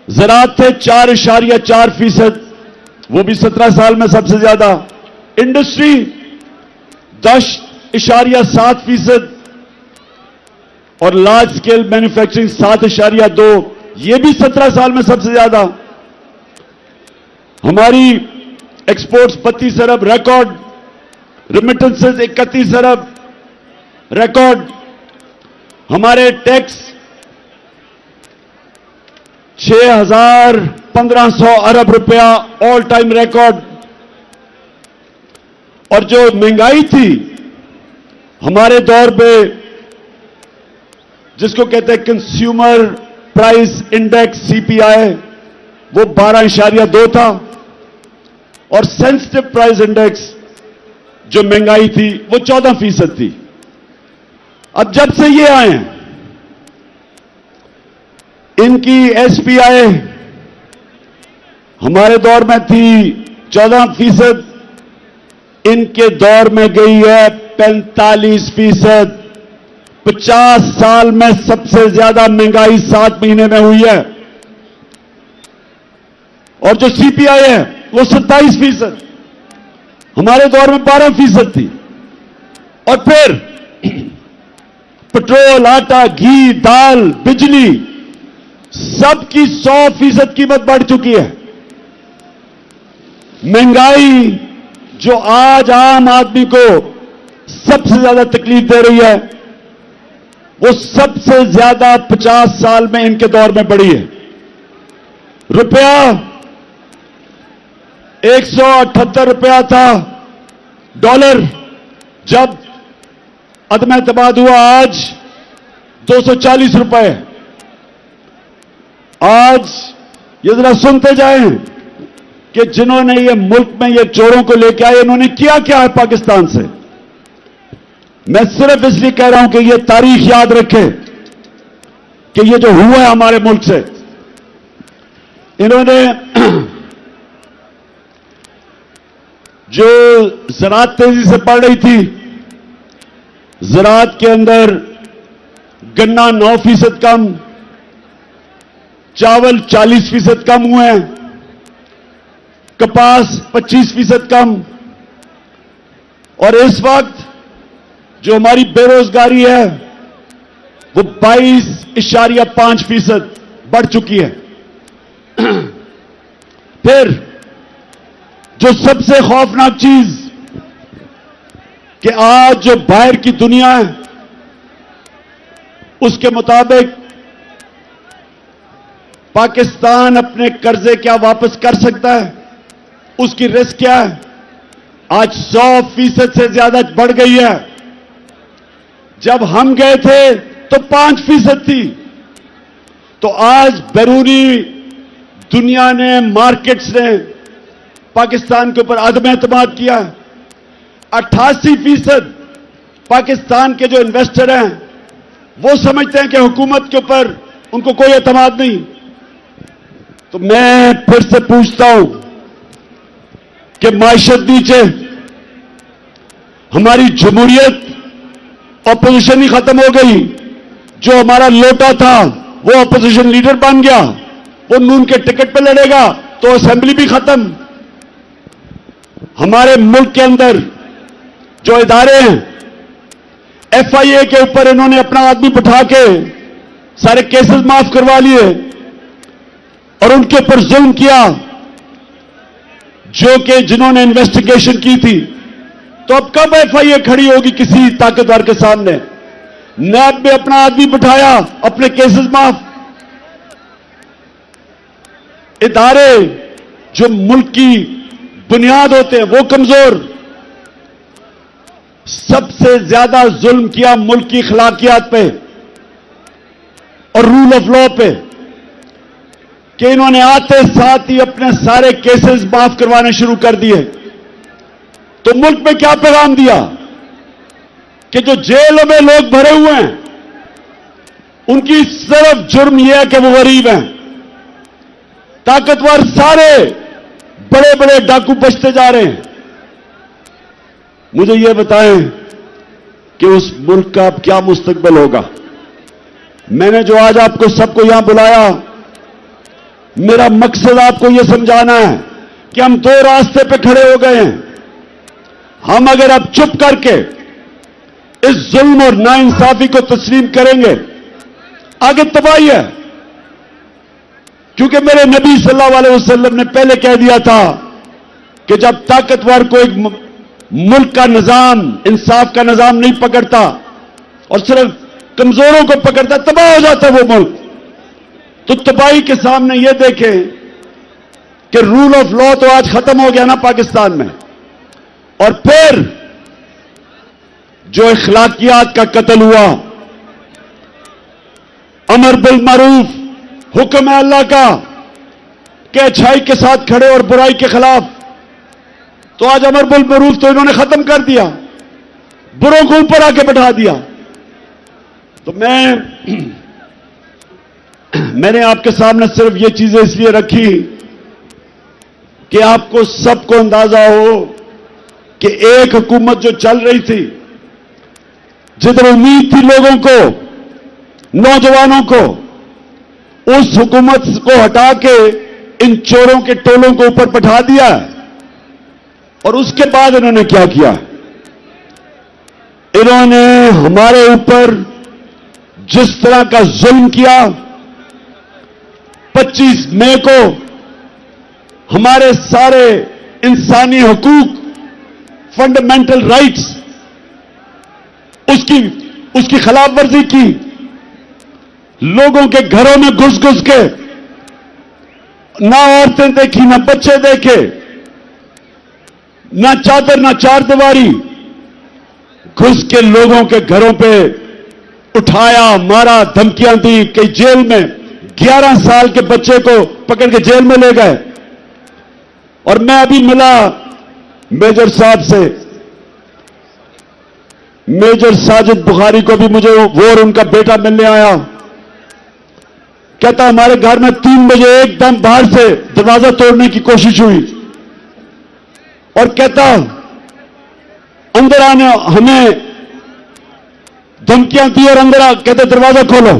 ज़राअत थे 4.4%, वो भी 17 साल में सबसे ज्यादा। इंडस्ट्री 10.7%, और लार्ज स्केल मैन्युफैक्चरिंग 7.2, ये भी 17 साल में सबसे ज्यादा। हमारी एक्सपोर्ट्स 32 अरब रिकॉर्ड, रिमिटेंसेस 31 अरब रिकॉर्ड, हमारे टैक्स 6,1500 अरब रुपया ऑल टाइम रिकॉर्ड। और जो महंगाई थी हमारे दौर पे, जिसको कहते हैं कंज्यूमर प्राइस इंडेक्स CPI, वो 12.2 था, और सेंसिटिव प्राइस इंडेक्स जो महंगाई थी वो 14% थी। अब जब से ये आए हैं, इनकी SPI हमारे दौर में थी 14%, इनके दौर में गई है 45%। 50 साल में सबसे ज्यादा महंगाई 7 महीने में हुई है। और जो CPI है वो 27%, हमारे दौर में 12% थी। और फिर पेट्रोल, आटा, घी, दाल, बिजली, सबकी 100% कीमत बढ़ चुकी है। महंगाई जो आज आम आदमी को सबसे ज्यादा तकलीफ दे रही है, वो सबसे ज्यादा 50 साल में इनके दौर में बढ़ी है। रुपया 178 रुपया था डॉलर जब अदम एतमाद हुआ, आज 240 रुपए। आज ये जरा सुनते जाएं कि जिन्होंने ये मुल्क में ये चोरों को लेके आए, इन्होंने किया क्या है पाकिस्तान से। मैं सिर्फ इसलिए कह रहा हूं कि ये तारीख याद रखे कि ये जो हुआ है हमारे मुल्क से, इन्होंने जो ज़राअत तेजी से बढ़ रही थी, ज़राअत के अंदर गन्ना 9% कम, चावल 40% कम हुए हैं, कपास 25% कम, और इस वक्त जो हमारी बेरोजगारी है वो 22.5% बढ़ चुकी है। फिर जो सबसे खौफनाक चीज कि आज जो बाहर की दुनिया है उसके मुताबिक पाकिस्तान अपने कर्जे क्या वापस कर सकता है, उसकी रिस्क क्या है, आज 100% से ज्यादा बढ़ गई है। जब हम गए थे तो 5% थी। तो आज बैरूनी दुनिया ने, मार्केट्स ने पाकिस्तान के ऊपर अदम एतमाद किया। 88% पाकिस्तान के जो इन्वेस्टर हैं वो समझते हैं कि हुकूमत के ऊपर उनको कोई एतमाद नहीं। तो मैं फिर से पूछता हूं कि माइशत नीचे, हमारी जमहूरियत, ऑपोजिशन ही खत्म हो गई। जो हमारा लोटा था वो ऑपोजिशन लीडर बन गया, वो नून के टिकट पे लड़ेगा, तो असेंबली भी खत्म। हमारे मुल्क के अंदर जो इदारे हैं, FIA के ऊपर इन्होंने अपना आदमी बिठा के सारे केसेस माफ करवा लिए और उनके ऊपर जुल्म किया, जो कि जिन्होंने इन्वेस्टिगेशन की थी। तो अब कब FIA खड़ी होगी किसी ताकतवर के सामने? नैब में अपना आदमी बिठाया, अपने केसेस माफ। इदारे जो मुल्क की बुनियाद होते हैं वो कमजोर। सबसे ज्यादा जुल्म किया मुल्क की अखलाकियात पे और रूल ऑफ लॉ पे, कि इन्होंने आते साथ ही अपने सारे केसेस माफ करवाने शुरू कर दिए। तो मुल्क में क्या पैगाम दिया कि जो जेलों में लोग भरे हुए हैं उनकी सिर्फ जुर्म यह है कि वो गरीब हैं। ताकतवर सारे बड़े बड़े डाकू बचते जा रहे हैं। मुझे यह बताएं कि उस मुल्क का अब क्या मुस्तकबिल होगा। मैंने जो आज आपको सबको यहां बुलाया, मेरा मकसद आपको यह समझाना है कि हम दो रास्ते पे खड़े हो गए हैं। हम अगर अब चुप करके इस जुल्म और नाइंसाफी को तस्लीम करेंगे, आगे तबाही है। क्योंकि मेरे नबी सल्लल्लाहु अलैहि वसल्लम ने पहले कह दिया था कि जब ताकतवर को एक मुल्क का निजाम, इंसाफ का निजाम नहीं पकड़ता और सिर्फ कमजोरों को पकड़ता, तबाह हो जाता है वो मुल्क। तो तबाही के सामने ये देखें कि रूल ऑफ लॉ तो आज खत्म हो गया ना पाकिस्तान में, और फिर जो इखलाकियात का कत्ल हुआ, अमर बिल मारूफ, हुक्म है अल्लाह का कि अच्छाई के साथ खड़े और बुराई के खिलाफ, तो आज अमर बिल मारूफ तो इन्होंने खत्म कर दिया, बुरों को ऊपर आके बैठा दिया। तो मैंने आपके सामने सिर्फ ये चीजें इसलिए रखी कि आपको सबको अंदाजा हो कि एक हुकूमत जो चल रही थी, जिधर उम्मीद थी लोगों को, नौजवानों को, उस हुकूमत को हटा के इन चोरों के टोलों को ऊपर बैठा दिया। और उसके बाद इन्होंने क्या किया? इन्होंने हमारे ऊपर जिस तरह का जुल्म किया, 25 मई को हमारे सारे इंसानी हुकूक, फंडामेंटल राइट्स, उसकी खिलाफवर्जी की। लोगों के घरों में घुस घुस के, ना औरतें देखी, ना बच्चे देखे, ना चादर, ना चारदीवारी, घुस के लोगों के घरों पे उठाया, मारा, धमकियां दी। कई जेल में 11 साल के बच्चे को पकड़ के जेल में ले गए। और मैं अभी मिला मेजर साहब से, मेजर साजिद बुखारी को भी मुझे वो और उनका बेटा मिलने आया। कहता हमारे घर में 3 बजे एकदम बाहर से दरवाजा तोड़ने की कोशिश हुई। اور کہتا اندر آنے ہمیں دھمکیاں دی اور اندر کہتے دروازہ کھولو.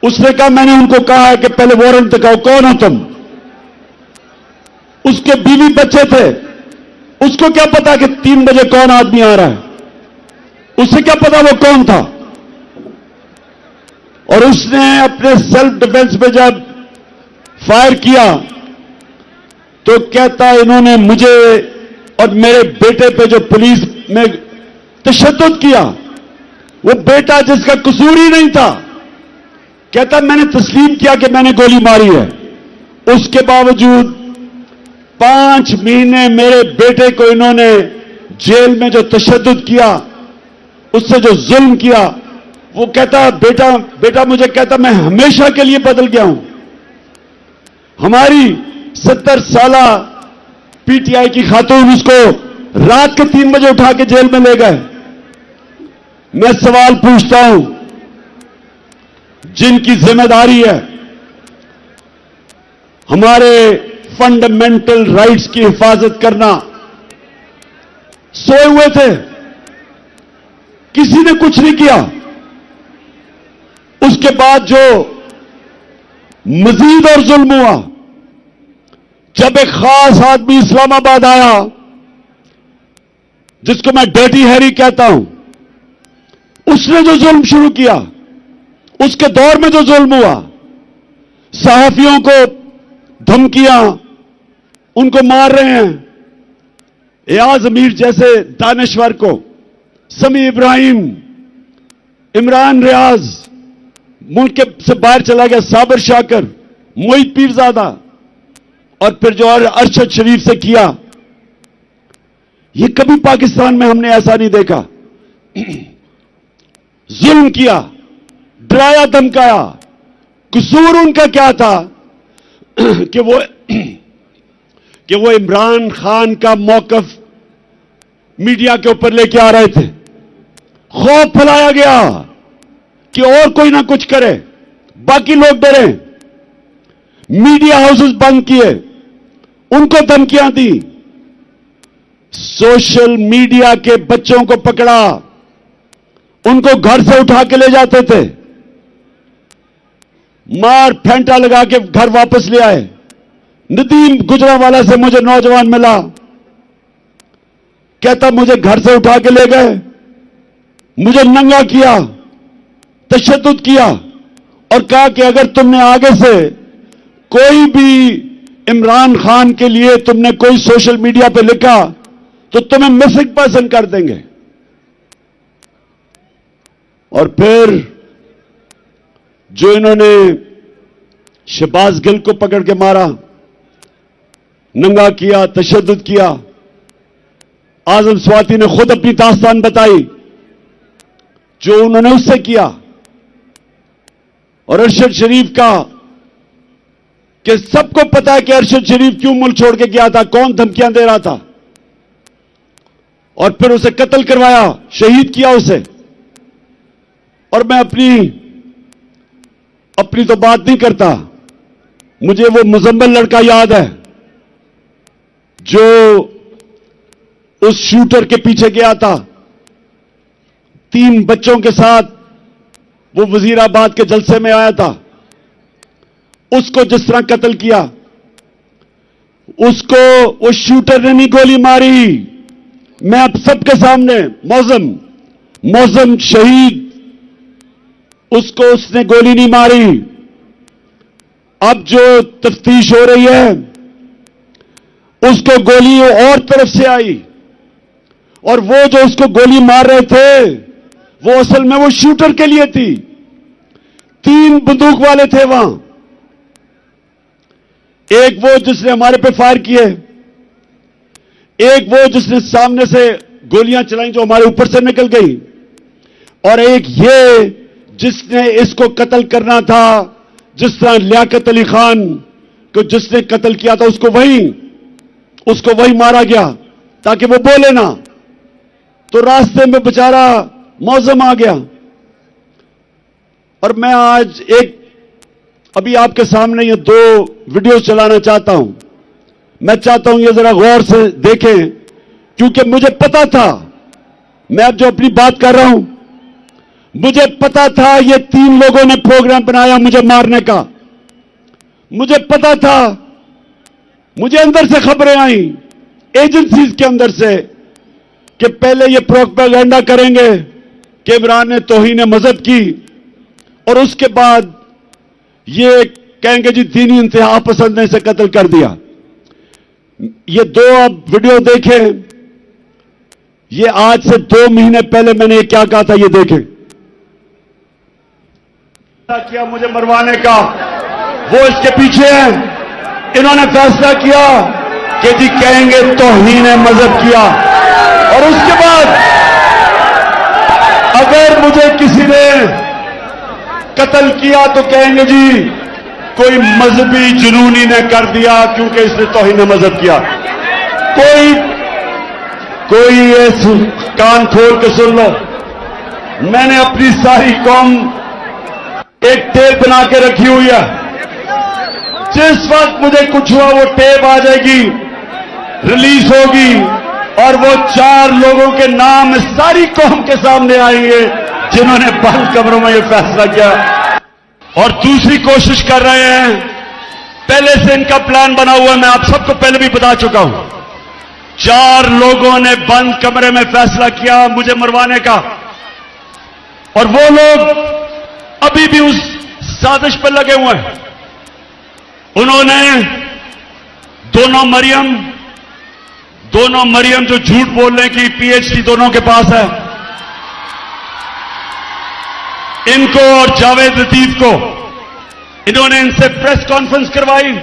اس نے کہا میں نے ان کو کہا ہے کہ پہلے وارنٹ دکھاؤ, کون ہو تم؟ اس کے بیوی بچے تھے, اس کو کیا پتا کہ 3 بجے کون آدمی آ رہا ہے؟ اسے کیا پتا وہ کون تھا؟ اور اس نے اپنے سیلف ڈیفنس پہ جب فائر کیا تو کہتا انہوں نے مجھے اور میرے بیٹے پہ جو پولیس میں تشدد کیا, وہ بیٹا جس کا قصور ہی نہیں تھا, کہتا میں نے تسلیم کیا کہ میں نے گولی ماری ہے. اس کے باوجود 5 مہینے میرے بیٹے کو انہوں نے جیل میں جو تشدد کیا, اس سے جو ظلم کیا, وہ کہتا بیٹا مجھے کہتا میں ہمیشہ کے لیے بدل گیا ہوں. ہماری 70 سالہ پی ٹی آئی کی خاتون اس کو رات کے 3 بجے اٹھا کے جیل میں لے گئے. میں سوال پوچھتا ہوں, جن کی ذمہ داری ہے ہمارے فنڈامنٹل رائٹس کی حفاظت کرنا, سوئے ہوئے تھے, کسی نے کچھ نہیں کیا. اس کے بعد جو مزید اور ظلم ہوا, جب ایک خاص آدمی اسلام آباد آیا جس کو میں ڈرٹی ہیری کہتا ہوں, اس نے جو ظلم شروع کیا, اس کے دور میں جو ظلم ہوا, صحافیوں کو دھمکیاں, ان کو مار رہے ہیں. ایاز امیر جیسے دانشور کو, سمیع ابراہیم, عمران ریاض, ملک سے باہر چلا گیا صابر شاکر, موہت پیرزادہ, اور پھر جو ارشد شریف سے کیا, یہ کبھی پاکستان میں ہم نے ایسا نہیں دیکھا. ظلم کیا, ڈرایا دھمکایا. قصور ان کا کیا تھا کہ وہ عمران خان کا موقف میڈیا کے اوپر لے کے آ رہے تھے. خوف پھیلایا گیا کہ اور کوئی نہ کچھ کرے, باقی لوگ ڈریں. میڈیا ہاؤسز بند کیے, ان کو دھمکیاں دی. سوشل میڈیا کے بچوں کو پکڑا, ان کو گھر سے اٹھا کے لے جاتے تھے, مار پھینٹا لگا کے گھر واپس لے آئے. ندیم گجرانوالہ سے مجھے نوجوان ملا, کہتا مجھے گھر سے اٹھا کے لے گئے, مجھے ننگا کیا, تشدد کیا, اور کہا کہ اگر تم نے آگے سے کوئی بھی عمران خان کے لیے تم نے کوئی سوشل میڈیا پہ لکھا تو تمہیں مسنگ پرسن کر دیں گے. اور پھر جو انہوں نے شہباز گل کو پکڑ کے مارا, ننگا کیا, تشدد کیا, اعظم سواتی نے خود اپنی داستان بتائی جو انہوں نے اس سے کیا. اور ارشد شریف کا کہ سب کو پتا ہے کہ ارشد شریف کیوں ملک چھوڑ کے گیا تھا, کون دھمکیاں دے رہا تھا, اور پھر اسے قتل کروایا, شہید کیا اسے. اور میں اپنی تو بات نہیں کرتا, مجھے وہ مزمل لڑکا یاد ہے جو اس شوٹر کے پیچھے گیا تھا 3 بچوں کے ساتھ, وہ وزیر آباد کے جلسے میں آیا تھا. اس کو جس طرح قتل کیا, اس کو اس شوٹر نے نہیں گولی ماری. میں اب سب کے سامنے موزم شہید, اس کو اس نے گولی نہیں ماری. اب جو تفتیش ہو رہی ہے, اس کو گولی اور طرف سے آئی, اور وہ جو اس کو گولی مار رہے تھے وہ اصل میں وہ شوٹر کے لیے تھی. 3 بندوق والے تھے وہاں, ایک وہ جس نے ہمارے پہ فائر کیے, ایک وہ جس نے سامنے سے گولیاں چلائیں جو ہمارے اوپر سے نکل گئی, اور ایک یہ جس نے اس کو قتل کرنا تھا, جس طرح لیاقت علی خان کو جس نے قتل کیا تھا اس کو وہی مارا گیا تاکہ وہ بولے نا. تو راستے میں بیچارہ موزم آ گیا. اور میں آج ابھی آپ کے سامنے یہ 2 ویڈیوز چلانا چاہتا ہوں. मैं चाहता हूं ये जरा गौर से देखें, क्योंकि मुझे पता था, मैं अब जो अपनी बात कर रहा हूं, मुझे पता था ये 3 लोगों ने प्रोग्राम बनाया मुझे मारने का। मुझे पता था, मुझे अंदर से खबरें आई, एजेंसीज के अंदर से, कि पहले ये प्रोपेगेंडा करेंगे कि इमरान ने तौहीन मजहब की, और उसके बाद ये कहेंगे जी दीनी इंतहा पसंद ने इसे कत्ल कर दिया। ये 2 आप वीडियो देखें, ये आज से 2 महीने पहले मैंने क्या कहा था, ये देखें। किया मुझे मरवाने का, वो इसके पीछे है। इन्होंने फैसला किया कि जी कहेंगे तौहीन मजहब किया, और उसके बाद अगर मुझे किसी ने कत्ल किया तो कहेंगे जी कोई मजहबी जुनूनी ने कर दिया क्योंकि इसने तौहीन मजहब किया। कोई ये कान खोल के सुन लो, मैंने अपनी सारी कौम एक टेप बना के रखी हुई है। जिस वक्त मुझे कुछ हुआ वो टेप आ जाएगी, रिलीज होगी, और वो 4 लोगों के नाम सारी कौम के सामने आएंगे जिन्होंने बंद कमरों में ये फैसला किया और दूसरी कोशिश कर रहे हैं। पहले से इनका प्लान बना हुआ है, मैं आप सबको पहले भी बता चुका हूं। 4 लोगों ने बंद कमरे में फैसला किया मुझे मरवाने का, और वो लोग अभी भी उस साजिश पर लगे हुए हैं। उन्होंने दोनों मरियम जो झूठ बोलने की पीएचडी दोनों के पास है, इनको और जावेद लतीफ को, इन्होंने इनसे प्रेस कॉन्फ्रेंस करवाई,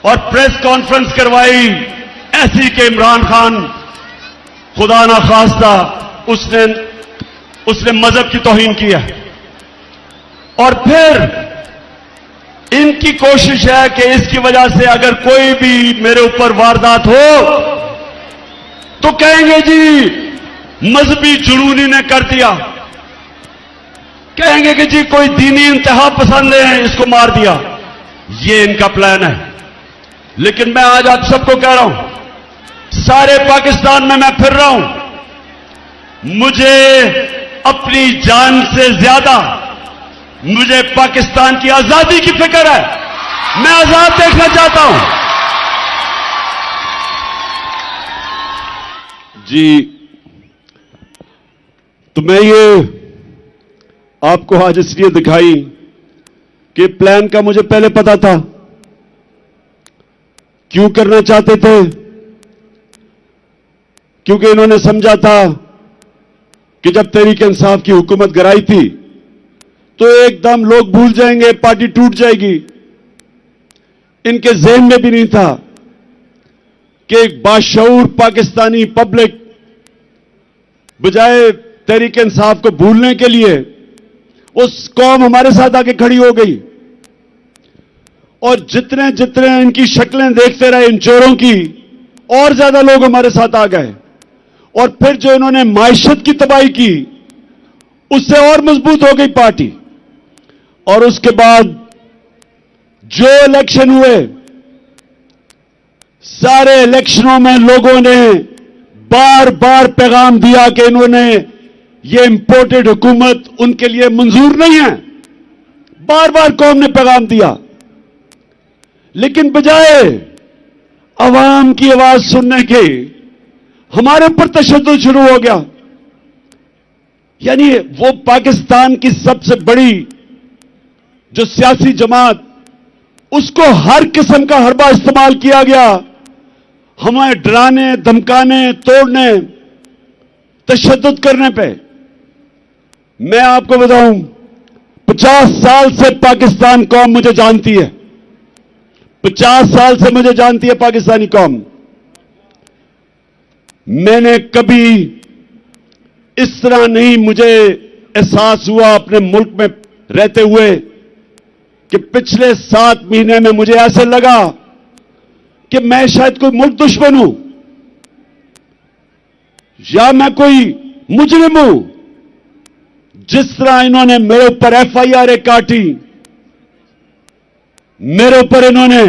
और प्रेस कॉन्फ्रेंस करवाई ऐसी कि इमरान खान खुदा ना खास्ता उसने मजहब की तौहीन की है। और फिर इनकी कोशिश है कि इसकी वजह से अगर कोई भी मेरे ऊपर वारदात हो तो कहेंगे जी मजहबी जुनूनी ने कर दिया, कहेंगे कि जी कोई दीनी इंतहा पसंद है इसको मार दिया। ये इनका प्लान है। लेकिन मैं आज आप सबको कह रहा हूं, सारे पाकिस्तान में मैं फिर रहा हूं, मुझे अपनी जान से ज्यादा मुझे पाकिस्तान की आजादी की फिक्र है। मैं आजाद देखना चाहता हूं। जी, तो मैं ये आपको आज इसलिए दिखाई कि प्लान का मुझे पहले पता था। क्यों करना चाहते थे? क्योंकि इन्होंने समझा था कि जब तहरीक इंसाफ की हुकूमत गिराई थी तो एकदम लोग भूल जाएंगे, पार्टी टूट जाएगी। इनके ज़हन में भी नहीं था कि एक बाशऊर पाकिस्तानी पब्लिक बजाय तहरीक इंसाफ को भूलने के लिए उस कौम हमारे साथ आके खड़ी हो गई। और जितने जितने इनकी शक्लें देखते रहे इन चोरों की, और ज्यादा लोग हमारे साथ आ गए। और फिर जो इन्होंने माइशत की तबाही की, उससे और मजबूत हो गई पार्टी। और उसके बाद जो इलेक्शन हुए, सारे इलेक्शनों में लोगों ने बार बार पैगाम दिया कि इन्होंने ये इंपोर्टेड हुकूमत उनके लिए मंजूर नहीं है। बार बार कौम ने पैगाम दिया, लेकिन बजाय अवाम की आवाज सुनने के हमारे ऊपर तशद्दुद शुरू हो गया। यानी वो पाकिस्तान की सबसे बड़ी जो सियासी जमात, उसको हर किस्म का हरबा इस्तेमाल किया गया हमें डराने, धमकाने, तोड़ने, तशद्दुद करने पे। मैं आपको बताऊं, 50 साल से पाकिस्तान कौम मुझे जानती है। 50 साल से मुझे जानती है पाकिस्तानी कौम। मैंने कभी इस तरह नहीं मुझे एहसास हुआ अपने मुल्क में रहते हुए कि पिछले 7 महीने में मुझे ऐसे लगा कि मैं शायद कोई मुल्क दुश्मन हूं या मैं कोई मुजरिम हूं। जिस तरह इन्होंने मेरे ऊपर FIR काटी, मेरे ऊपर इन्होंने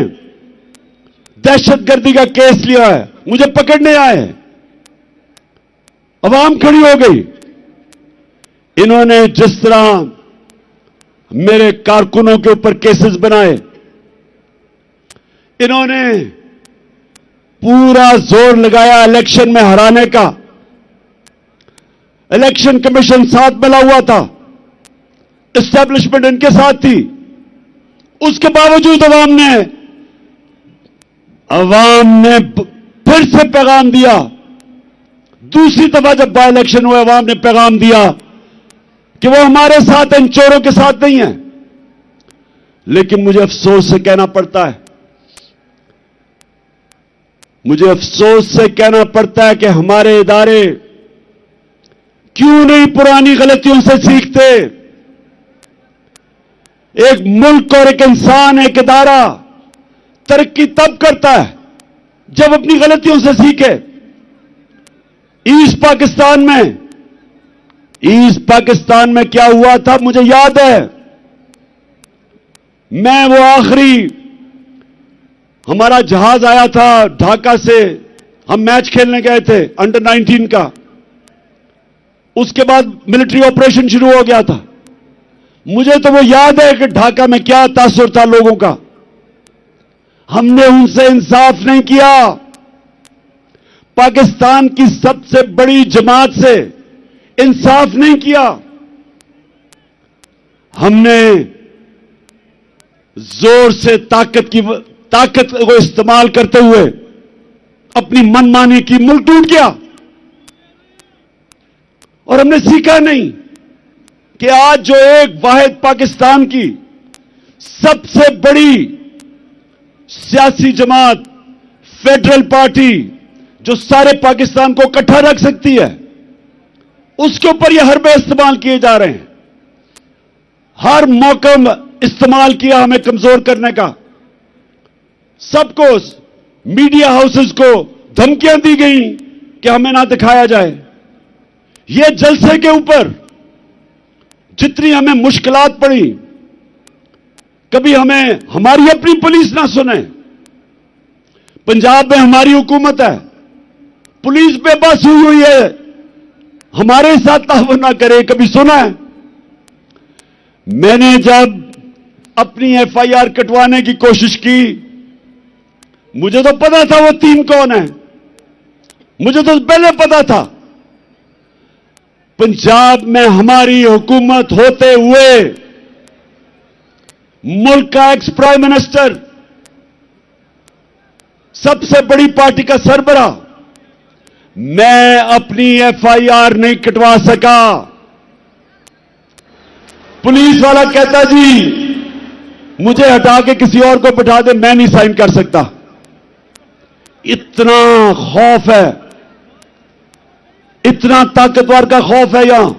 दहशत गर्दी का केस लिया है, मुझे पकड़ने आए हैं, अवाम खड़ी हो गई। इन्होंने जिस तरह मेरे कारकुनों के ऊपर केसेस बनाए, इन्होंने पूरा जोर लगाया इलेक्शन में हराने का। इलेक्शन कमीशन साथ मिला हुआ था, एस्टेब्लिशमेंट इनके साथ थी, उसके बावजूद अवाम ने फिर से पैगाम दिया। दूसरी दफा जब बाय इलेक्शन हुआ, अवाम ने पैगाम दिया कि वो हमारे साथ, इन चोरों के साथ नहीं है। लेकिन मुझे अफसोस से कहना पड़ता है, मुझे अफसोस से कहना पड़ता है कि हमारे इदारे क्यों नहीं पुरानी गलतियों से सीखते। एक मुल्क और एक इंसान, एक इदारा तरक्की तब करता है जब अपनी गलतियों से सीखे। ईस्ट पाकिस्तान में क्या हुआ था मुझे याद है। मैं वो आखिरी, हमारा जहाज आया था ढाका से, हम मैच खेलने गए थे अंडर 19 का, उसके बाद मिलिट्री ऑपरेशन शुरू हो गया था। मुझे तो वो याद है कि ढाका में क्या तासुर था लोगों का। हमने उनसे इंसाफ नहीं किया। पाकिस्तान की सबसे बड़ी जमात से इंसाफ नहीं किया। हमने जोर से ताकत को इस्तेमाल करते हुए अपनी मनमानी की, मुल्क टूट गया। और हमने सीखा नहीं कि आज जो एक वाहिद पाकिस्तान की सबसे बड़ी सियासी जमात, फेडरल पार्टी, जो सारे पाकिस्तान को इकट्ठा रख सकती है, उसके ऊपर ये हरबे इस्तेमाल किए जा रहे हैं। हर मौका इस्तेमाल किया हमें कमजोर करने का। सबको, मीडिया हाउसेस को धमकियां दी गई कि हमें ना दिखाया जाए। ये जलसे के ऊपर जितनी हमें मुश्किलात पड़ी, कभी हमें हमारी अपनी पुलिस ना सुने। पंजाब में हमारी हुकूमत है, पुलिस बेबस हुई है, हमारे साथ ताउन ना करे, कभी सुना है? मैंने जब अपनी एफआईआर कटवाने की कोशिश की, मुझे तो पता था वो 3 कौन है, मुझे तो पहले पता था। पंजाब में हमारी हुकूमत होते हुए मुल्क का एक्स प्राइम मिनिस्टर, सबसे बड़ी पार्टी का सरबराह, मैं अपनी एफआईआर नहीं कटवा सका। पुलिस वाला कहता जी मुझे हटा के किसी और को बिठा दे, मैं नहीं साइन कर सकता। इतना खौफ है, इतना ताकतवर का खौफ है यहां।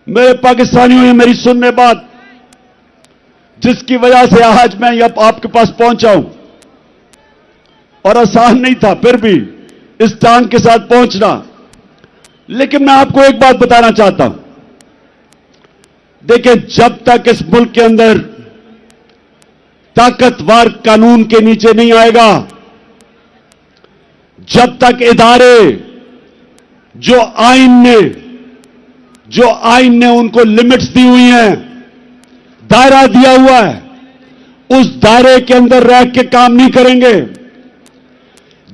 मेरे पाकिस्तानियों, ये मेरी सुनने बात, जिसकी वजह से आज मैं आपके पास पहुंचा हूं, और आसान नहीं था फिर भी इस टांग के साथ पहुंचना। लेकिन मैं आपको एक बात बताना चाहता हूं, देखिए, जब तक इस मुल्क के अंदर ताकतवर कानून के नीचे नहीं आएगा, जब तक इदारे जो आईन ने उनको लिमिट्स दी हुई हैं, दायरा दिया हुआ है, उस दायरे के अंदर रह के काम नहीं करेंगे,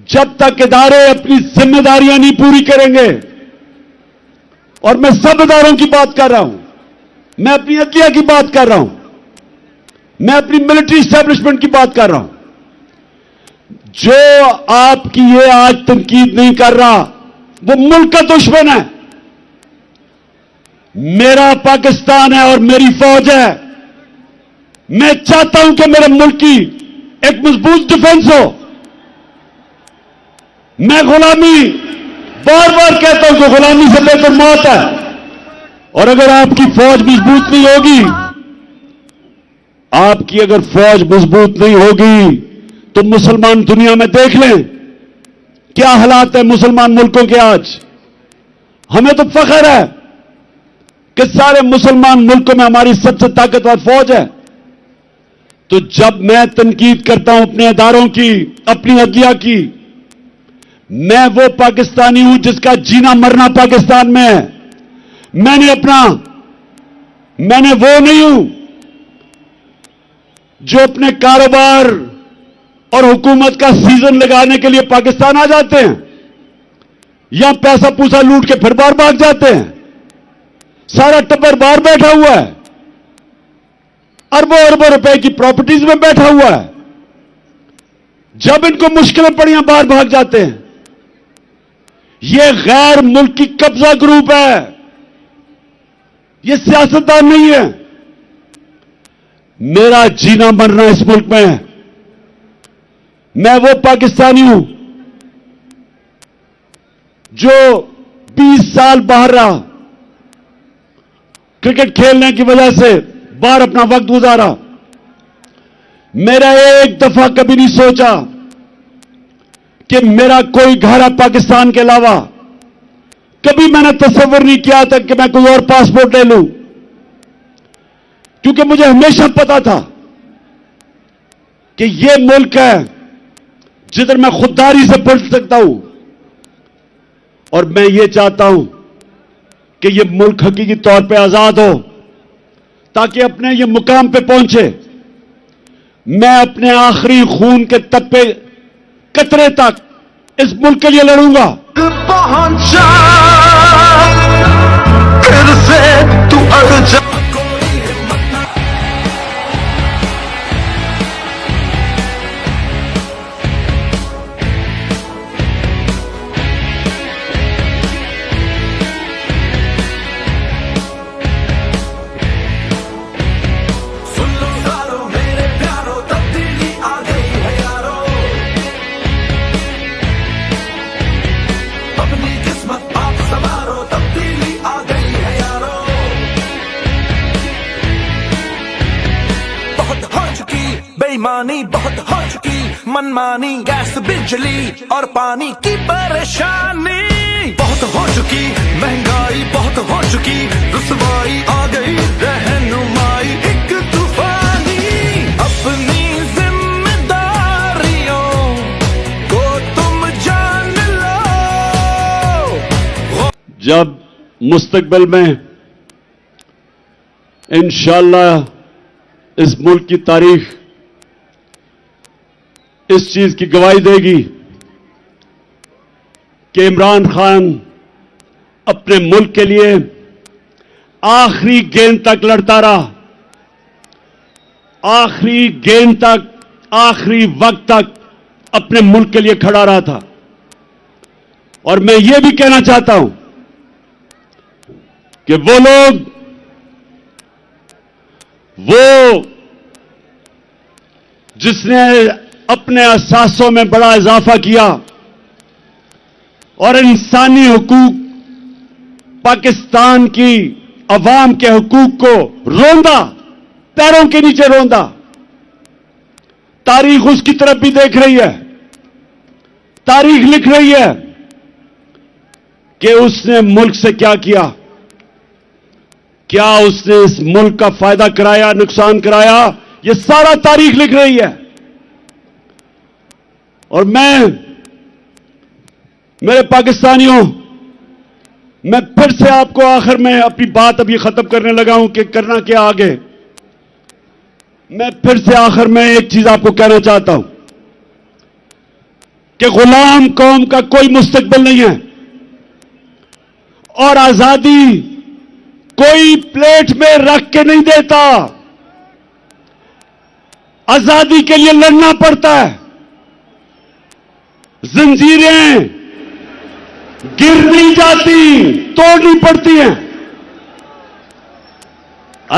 जब तक इदारे अपनी जिम्मेदारियां नहीं पूरी करेंगे, और मैं सब इदारों की बात कर रहा हूं, मैं अपनी अदलिया की बात कर रहा हूं, मैं अपनी मिलिट्री एस्टेब्लिशमेंट की बात कर रहा हूं, जो आपकी ये आज तनकीद नहीं कर रहा, वो मुल्क का दुश्मन है। मेरा पाकिस्तान है और मेरी फौज है। मैं चाहता हूं कि मेरे मुल्क की एक मजबूत डिफेंस हो। मैं गुलामी, बार बार कहता हूं कि गुलामी से बेहतर मौत है। और अगर आपकी फौज मजबूत नहीं होगी, आपकी अगर फौज मजबूत नहीं होगी, तो मुसलमान दुनिया में देख लें क्या हालात है मुसलमान मुल्कों के आज। हमें तो फख्र है कि सारे मुसलमान मुल्कों में हमारी सबसे ताकतवर फौज है। تو جب میں تنقید کرتا ہوں اپنے اداروں کی، اپنی عدلیہ کی، میں وہ پاکستانی ہوں جس کا جینا مرنا پاکستان میں ہے. میں نے وہ نہیں ہوں جو اپنے کاروبار اور حکومت کا سیزن لگانے کے لیے پاکستان آ جاتے ہیں یا پیسہ پوسا لوٹ کے پھر باہر بھاگ جاتے ہیں. سارا ٹبر باہر بیٹھا ہوا ہے، اربوں اربوں روپے کی پراپرٹیز میں بیٹھا ہوا ہے. جب ان کو مشکلیں پڑیاں باہر بھاگ جاتے ہیں. یہ غیر ملکی قبضہ گروپ ہے، یہ سیاستدان نہیں ہے. میرا جینا مرنا اس ملک میں ہے. میں وہ پاکستانی ہوں جو 20 سال باہر رہا، کرکٹ کھیلنے کی وجہ سے باہر اپنا وقت گزارا. میرا ایک دفعہ کبھی نہیں سوچا کہ میرا کوئی گھر ہے پاکستان کے علاوہ. کبھی میں نے تصور نہیں کیا تھا کہ میں کوئی اور پاسپورٹ لے لوں، کیونکہ مجھے ہمیشہ پتا تھا کہ یہ ملک ہے جدھر میں خودداری سے بڑھ سکتا ہوں. اور میں یہ چاہتا ہوں کہ یہ ملک حقیقی طور پہ آزاد ہو تاکہ اپنے یہ مقام پہ پہنچے. میں اپنے آخری خون کے تپے قطرے تک اس ملک کے لیے لڑوں گا. پہنچا پھر سے تو اڑ جا. بےایمانی بہت ہو چکی، منمانی، گیس، بجلی اور پانی کی پریشانی بہت ہو چکی، مہنگائی بہت ہو چکی، رسوائی آ گئی، رہنمائی ایک طوفانی. اپنی ذمہ داریوں کو تم جان لو. جب مستقبل میں انشاءاللہ اس ملک کی تاریخ اس چیز کی گواہی دے گی کہ عمران خان اپنے ملک کے لیے آخری گیند تک لڑتا رہا، آخری گیند تک، آخری وقت تک اپنے ملک کے لیے کھڑا رہا تھا. اور میں یہ بھی کہنا چاہتا ہوں کہ وہ لوگ جس نے اپنے اثاثوں میں بڑا اضافہ کیا اور انسانی حقوق، پاکستان کی عوام کے حقوق کو روندا، پیروں کے نیچے روندا. تاریخ اس کی طرف بھی دیکھ رہی ہے، تاریخ لکھ رہی ہے کہ اس نے ملک سے کیا کیا، کیا اس نے اس ملک کا فائدہ کرایا، نقصان کرایا. یہ سارا تاریخ لکھ رہی ہے. اور میرے پاکستانیوں، میں پھر سے آپ کو آخر میں اپنی بات ابھی ختم کرنے لگا ہوں کہ کرنا کیا آگے. میں پھر سے آخر میں ایک چیز آپ کو کہنا چاہتا ہوں کہ غلام قوم کا کوئی مستقبل نہیں ہے، اور آزادی کوئی پلیٹ میں رکھ کے نہیں دیتا. آزادی کے لیے لڑنا پڑتا ہے. زنجیریں گر نہیں جاتی، توڑنی پڑتی ہیں.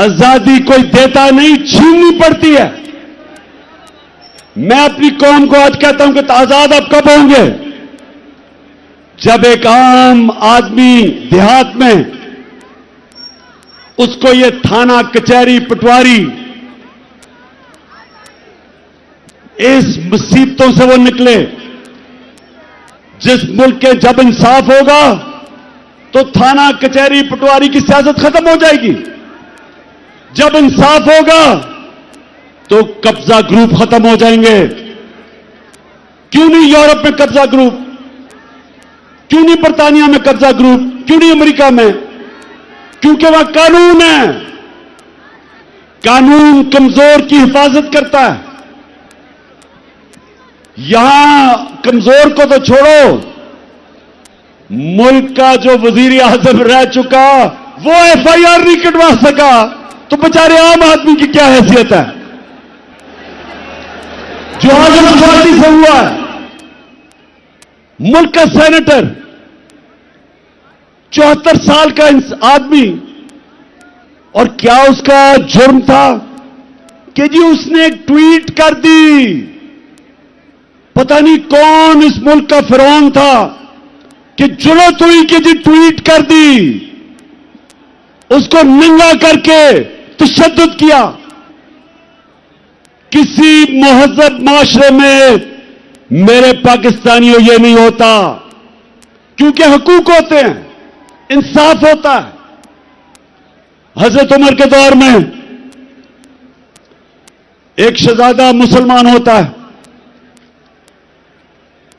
آزادی کوئی دیتا نہیں، چھیننی پڑتی ہے. میں اپنی قوم کو آج کہتا ہوں کہ آزاد اب کب ہوں گے؟ جب ایک عام آدمی دیہات میں اس کو یہ تھانہ، کچہری، پٹواری، اس مصیبتوں سے وہ نکلے. جس ملک کے جب انصاف ہوگا تو تھانہ، کچہری، پٹواری کی سیاست ختم ہو جائے گی. جب انصاف ہوگا तो कब्जा ग्रुप खत्म हो जाएंगे। क्यों नहीं यूरोप में कब्जा ग्रुप, क्यों नहीं बर्तानिया में कब्जा ग्रुप, क्यों नहीं अमेरिका में? क्योंकि वहां कानून है। कानून कमजोर की हिफाजत करता है। यहां कमजोर को तो छोड़ो, मुल्क का जो वजीर आजम रह चुका वो एफआईआर नहीं कटवा सका, तो बेचारे आम आदमी की क्या हैसियत है जो आजम पार्टी से हुआ है? मुल्क का सेनेटर, 74 साल का आदमी, और क्या उसका जुर्म था कि जी उसने एक ट्वीट कर दी। पता नहीं कौन इस मुल्क का फिरौन था कि जुर्रत हुई कि जी ट्वीट कर दी, उसको नंगा करके तशद्दुद किया। किसी महज़ब माशरे में मेरे पाकिस्तानियों ये नहीं होता, क्योंकि हकूक होते हैं, इंसाफ होता है। हजरत उमर के दौर में एक शहजादा मुसलमान होता है,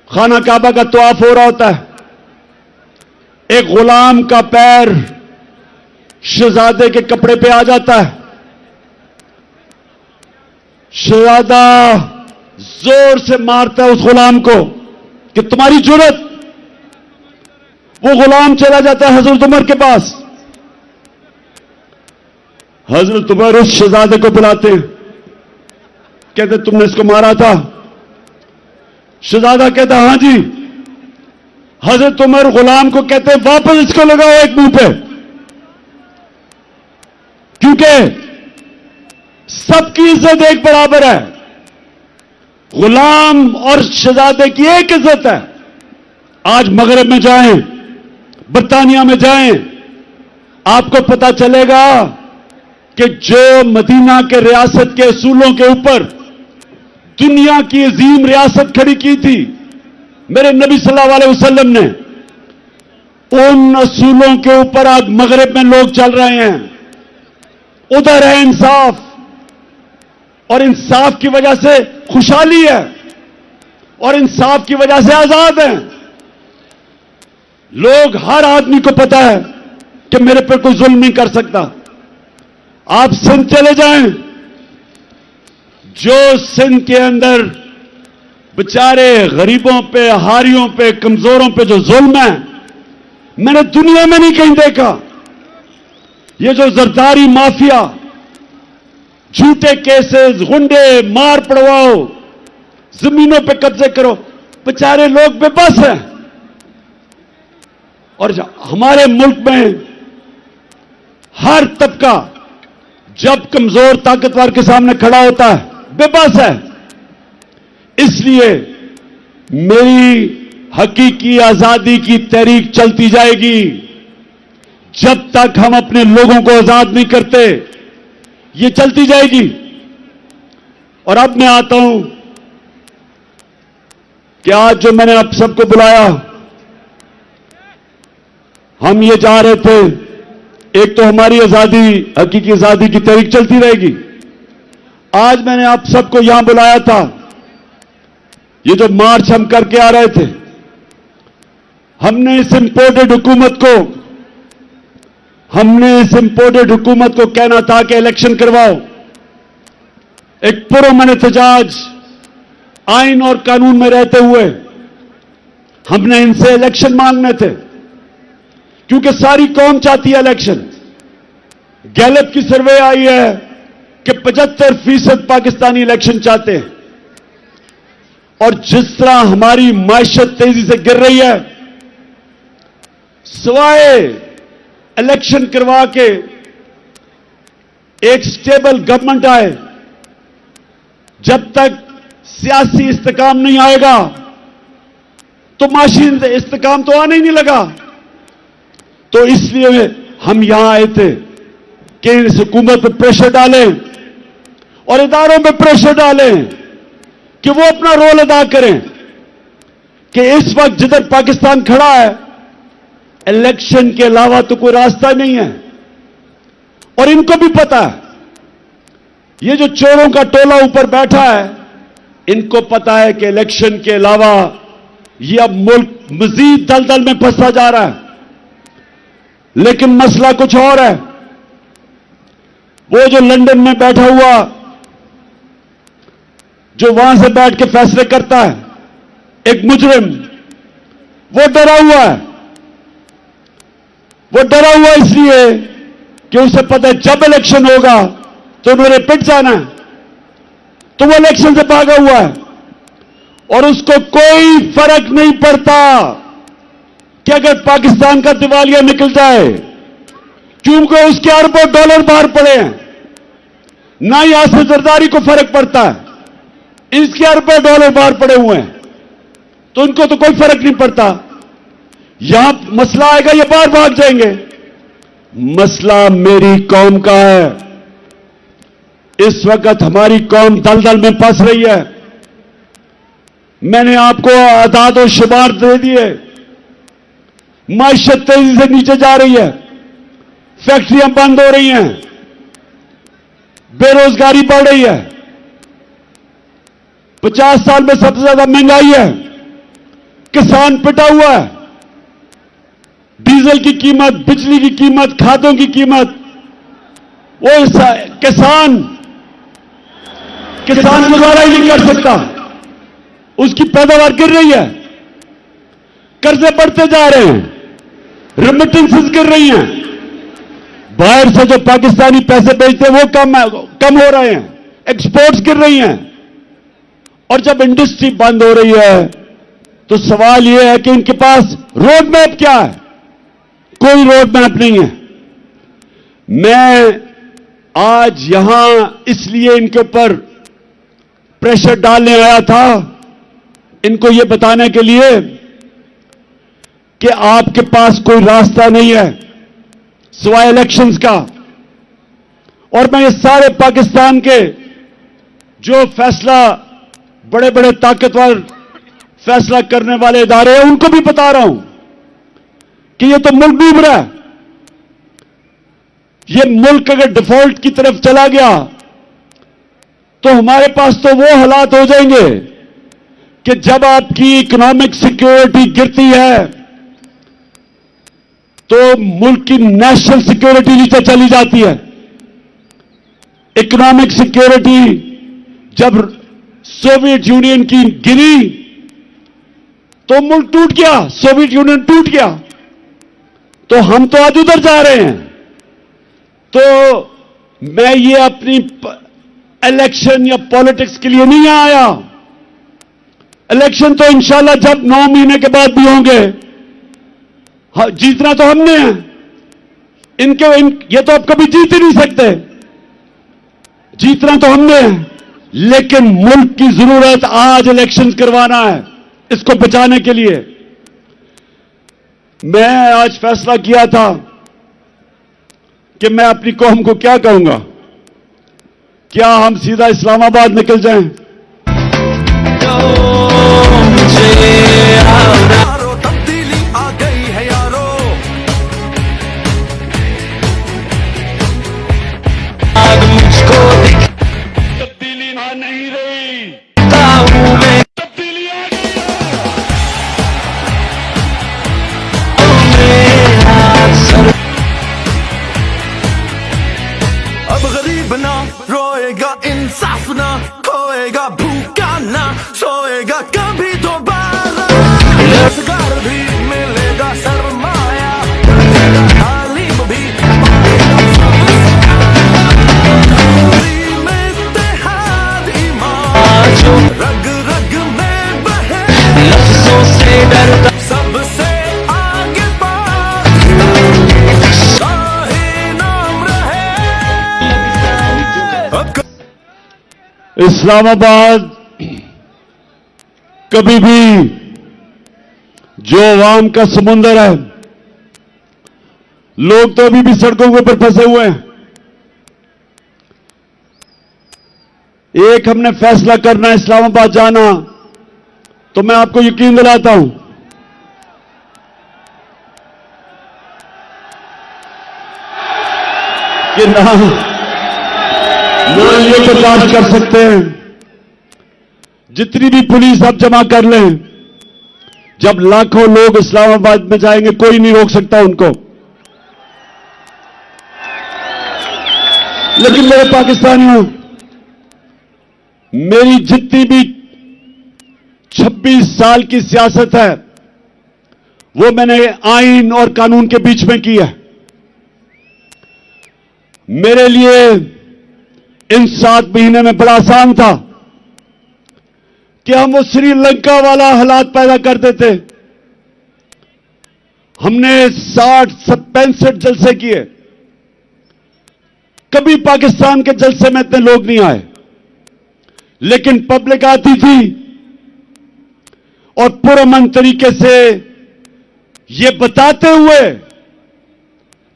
खाना काबा का तवाफ हो रहा होता है, एक गुलाम का पैर शहजादे के कपड़े पे आ जाता है। शहजादा जोर से मारता है उस गुलाम को कि तुम्हारी जुर्रत। वो गुलाम चला जाता है हजरत उमर के पास। हजरत उमर उस शहजादे को बुलाते हैं, कहते तुमने इसको मारा था? शहजादा कहता हां जी। हजरत उमर गुलाम को कहते हैं वापस इसको लगाओ एक मुंह पे, क्योंकि सबकी इज्जत एक बराबर है। गुलाम और शहजादे की एक इज्जत है। आज मगरब में जाएं, बर्तानिया में जाएं, आपको पता चलेगा कि जो मदीना के रियासत के असूलों के ऊपर दुनिया की अजीम रियासत खड़ी की थी मेरे नबी सल्लल्लाहु अलैहि वसल्लम ने, उन असूलों के ऊपर आज मगरब में लोग चल रहे हैं। उधर है इंसाफ, और इंसाफ की वजह से खुशहाली है, और इंसाफ की वजह से आजाद हैं लोग। हर आदमी को पता है कि मेरे पर कोई जुल्म नहीं कर सकता। आप सिंध चले जाएं, जो सिंध के अंदर बेचारे गरीबों पे, हारियों पे, कमजोरों पे जो जुल्म है, मैंने दुनिया में नहीं कहीं देखा। ये जो जरदारी माफिया, झूठे केसेस, गुंडे, मार पड़वाओ, जमीनों पे कब्जे करो, बेचारे लोग बेबस हैं। और हमारे मुल्क में हर तबका जब कमजोर ताकतवर के सामने खड़ा होता है बेबस है। इसलिए मेरी हकीकी आजादी की तहरीक चलती जाएगी जब तक हम अपने लोगों को आजाद नहीं करते। ये चलती जाएगी। और अब मैं आता हूं कि आज जो मैंने आप सबको बुलाया, हम ये चाह रहे थे, एक तो हमारी आजादी, हकीकी आजादी की तहरीक चलती रहेगी। आज मैंने आप सबको यहां बुलाया था, ये जो मार्च हम करके आ रहे थे, हमने इस इंपोर्टेड हुकूमत को कहना था कि इलेक्शन करवाओ। एक पुरअमन एहतजाज आइन और कानून में रहते हुए हमने इनसे इलेक्शन मांगने थे, क्योंकि सारी कौम चाहती है इलेक्शन। गैलप की सर्वे आई है कि 75% पाकिस्तानी इलेक्शन चाहते हैं। और जिस तरह हमारी मायशत तेजी से गिर रही है, सिवाय इलेक्शन करवा के एक स्टेबल गवर्नमेंट आए, जब तक सियासी इस्तेकाम नहीं आएगा तो माशी इस्तेकाम तो आने ही नहीं लगा। तो इसलिए हम यहां आए थे कि इस हुकूमत पर प्रेशर डालें और इदारों पर प्रेशर डालें कि वो अपना रोल अदा करें कि इस वक्त जिधर पाकिस्तान खड़ा है, इलेक्शन के अलावा तो कोई रास्ता नहीं है। और इनको भी पता है, یہ جو چوروں کا ٹولہ اوپر بیٹھا ہے، ان کو پتا ہے کہ الیکشن کے علاوہ یہ اب ملک مزید دلدل میں پھنستا جا رہا ہے، لیکن مسئلہ کچھ اور ہے۔ وہ جو لندن میں بیٹھا ہوا، جو وہاں سے بیٹھ کے فیصلے کرتا ہے، ایک مجرم، وہ ڈرا ہوا ہے۔ وہ ڈرا ہوا اس لیے کہ اسے پتہ ہے جب الیکشن ہوگا تو انہوں نے پٹ جانا ہے، تو وہ الیکشن سے بھاگا ہوا ہے، اور اس کو کوئی فرق نہیں پڑتا کہ اگر پاکستان کا دیوالیہ نکل جائے، کیونکہ اس کے اربوں ڈالر باہر پڑے ہیں۔ نہ ہی آصف زرداری کو فرق پڑتا ہے، اس کے اربوں ڈالر باہر پڑے ہوئے ہیں، تو ان کو تو کوئی فرق نہیں پڑتا۔ یہاں مسئلہ آئے گا، یہ باہر بھاگ جائیں گے۔ مسئلہ میری قوم کا ہے۔ اس وقت ہماری قوم دلدل میں پھنس رہی ہے۔ میں نے آپ کو اعداد و شمار دے دیے۔ معیشت تیزی سے نیچے جا رہی ہے، فیکٹریاں بند ہو رہی ہیں، بے روزگاری بڑھ رہی ہے، 50 سال میں سب سے زیادہ مہنگائی ہے، کسان پٹا ہوا ہے، ڈیزل کی قیمت، بجلی کی قیمت، کھادوں کی قیمت، وہ کسان گزارا ہی نہیں کر سکتا، اس کی پیداوار گر رہی ہے، قرضے بڑھتے جا رہے ہیں، ریمیٹنسز گر رہی ہیں، باہر سے جو پاکستانی پیسے بھیجتے ہیں وہ کم ہو رہے ہیں، ایکسپورٹس گر رہی ہیں، اور جب انڈسٹری بند ہو رہی ہے تو سوال یہ ہے کہ ان کے پاس روڈ میپ کیا ہے؟ کوئی روڈ میپ نہیں ہے۔ میں آج یہاں اس لیے ان کے اوپر پریشر ڈالنے آیا تھا، ان کو یہ بتانے کے لیے کہ آپ کے پاس کوئی راستہ نہیں ہے سوائے الیکشنز کا، اور میں یہ سارے پاکستان کے جو فیصلہ بڑے بڑے طاقتور فیصلہ کرنے والے ادارے ہیں ان کو بھی بتا رہا ہوں کہ یہ تو ملک ڈوب رہا ہے۔ یہ ملک اگر ڈیفالٹ کی طرف چلا گیا تو ہمارے پاس تو وہ حالات ہو جائیں گے کہ جب آپ کی اکنامک سیکیورٹی گرتی ہے تو ملک کی نیشنل سیکیورٹی نیچے چلی جاتی ہے۔ اکنامک سیکیورٹی جب سوویت یونین کی گری تو ملک ٹوٹ گیا، سوویت یونین ٹوٹ گیا، تو ہم تو آج ادھر جا رہے ہیں۔ تو میں یہ اپنی الیکشن یا پالیٹکس کے لیے نہیں آیا۔ الیکشن تو انشاءاللہ جب 9 مہینے کے بعد بھی ہوں گے، جیتنا تو ہم نے ہے، یہ تو اب کبھی جیت ہی نہیں سکتے، جیتنا تو ہم نے ہے، لیکن ملک کی ضرورت آج الیکشن کروانا ہے اس کو بچانے کے لیے۔ میں آج فیصلہ کیا تھا کہ میں اپنی قوم کو کیا کہوں گا، کیا ہم سیدھا اسلام آباد نکل جائیں؟ یارو تبدیلی آ گئی ہے یارو، تبدیلی نہیں رہی، تبدیلی آ گئی ہے۔ اب غریب نہ روئے گا، انصاف نہ کھوئے گا، بھوکا نہ سوئے گا کبھی دوبارہ، روزگار بھی ملے گا، سرمایہ تعلیم بھی میں اتحاد ایمان رگ رگ میں بہے، لفظوں سے ڈرتا سب سے آگے بات شاہی نام رہے۔ اب اسلام آباد کبھی بھی جو عوام کا سمندر ہے، لوگ تو ابھی بھی سڑکوں کے اوپر پھنسے ہوئے ہیں۔ ایک ہم نے فیصلہ کرنا ہے اسلام آباد جانا، تو میں آپ کو یقین دلاتا ہوں کہ ना ये बर्दाश्त कर सकते हैं। जितनी भी पुलिस आप जमा कर लें, जब लाखों लोग इस्लामाबाद में जाएंगे कोई नहीं रोक सकता उनको। लेकिन मेरे पाकिस्तानियों, मेरी जितनी भी 26 साल की सियासत है वो मैंने आइन और कानून के बीच में की है। मेरे लिए इन 7 महीने में बड़ा आसान था कि हम वो श्रीलंका वाला हालात पैदा कर देते। हमने 65 जलसे किए, कभी पाकिस्तान के जलसे में इतने लोग नहीं आए, लेकिन पब्लिक आती थी और पुरअमन तरीके से ये बताते हुए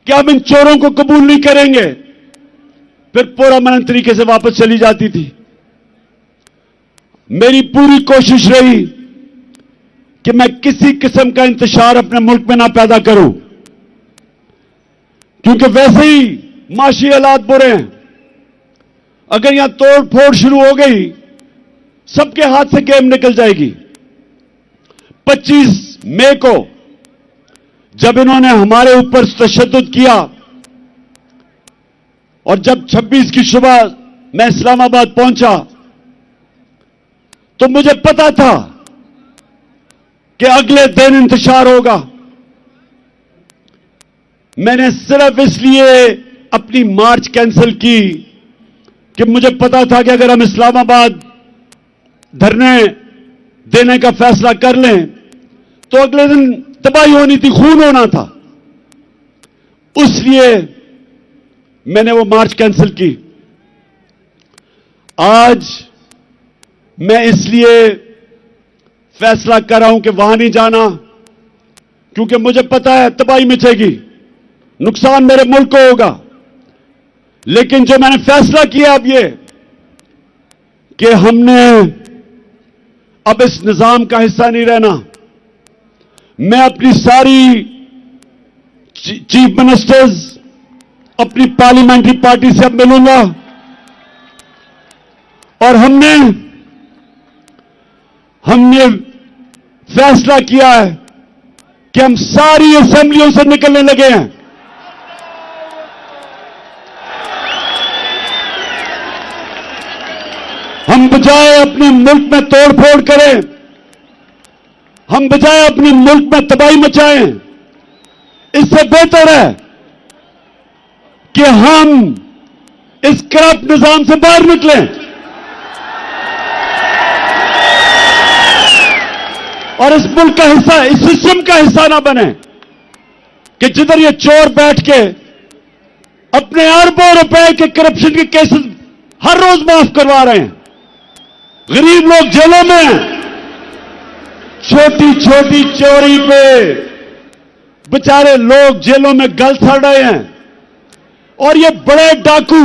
कि हम इन चोरों को कबूल नहीं करेंगे, फिर पुरअमन तरीके से वापस चली जाती थी। मेरी पूरी कोशिश रही कि मैं किसी किस्म का इंतशार अपने मुल्क में ना पैदा करूं, क्योंकि वैसे ही माशी हालात बुरे हैं। अगर यहां तोड़ फोड़ शुरू हो गई, सबके हाथ से गेम निकल जाएगी। 25 मई को जब इन्होंने हमारे ऊपर तशद्दुद किया और जब 26 की सुबह मैं इस्लामाबाद पहुंचा, तो मुझे पता था कि अगले दिन इंतशार होगा। मैंने सिर्फ इसलिए अपनी मार्च कैंसिल की कि मुझे पता था कि अगर हम इस्लामाबाद धरने देने का फैसला कर लें तो अगले दिन तबाही होनी थी, खून होना था। इसलिए मैंने वो मार्च कैंसिल की। आज मैं इसलिए फैसला कर रहा हूं कि वहां नहीं जाना, क्योंकि मुझे पता है तबाही मचेगी, नुकसान मेरे मुल्क को होगा। लेकिन जो मैंने फैसला किया अब ये कि हमने अब इस निजाम का हिस्सा नहीं रहना। मैं अपनी सारी चीफ मिनिस्टर्स, अपनी पार्लियामेंट्री पार्टी से अब मिलूंगा और हमने फैसला किया है कि हम सारी असेंबलियों से निकलने लगे हैं। हम बजाय अपने मुल्क में तोड़फोड़ करें, हम बजाय अपने मुल्क में तबाही मचाएं, इससे बेहतर है कि हम इस करप्ट निजाम से बाहर निकलें और इस मुल्क का हिस्सा, इस सिस्टम का हिस्सा ना बने कि जिधर ये चोर बैठ के अपने अरबों रुपए के करप्शन के केसेस हर रोज माफ करवा रहे हैं। गरीब लोग जेलों में हैं, छोटी छोटी चोरी पे बेचारे लोग जेलों में गल सड़ रहे हैं, और ये बड़े डाकू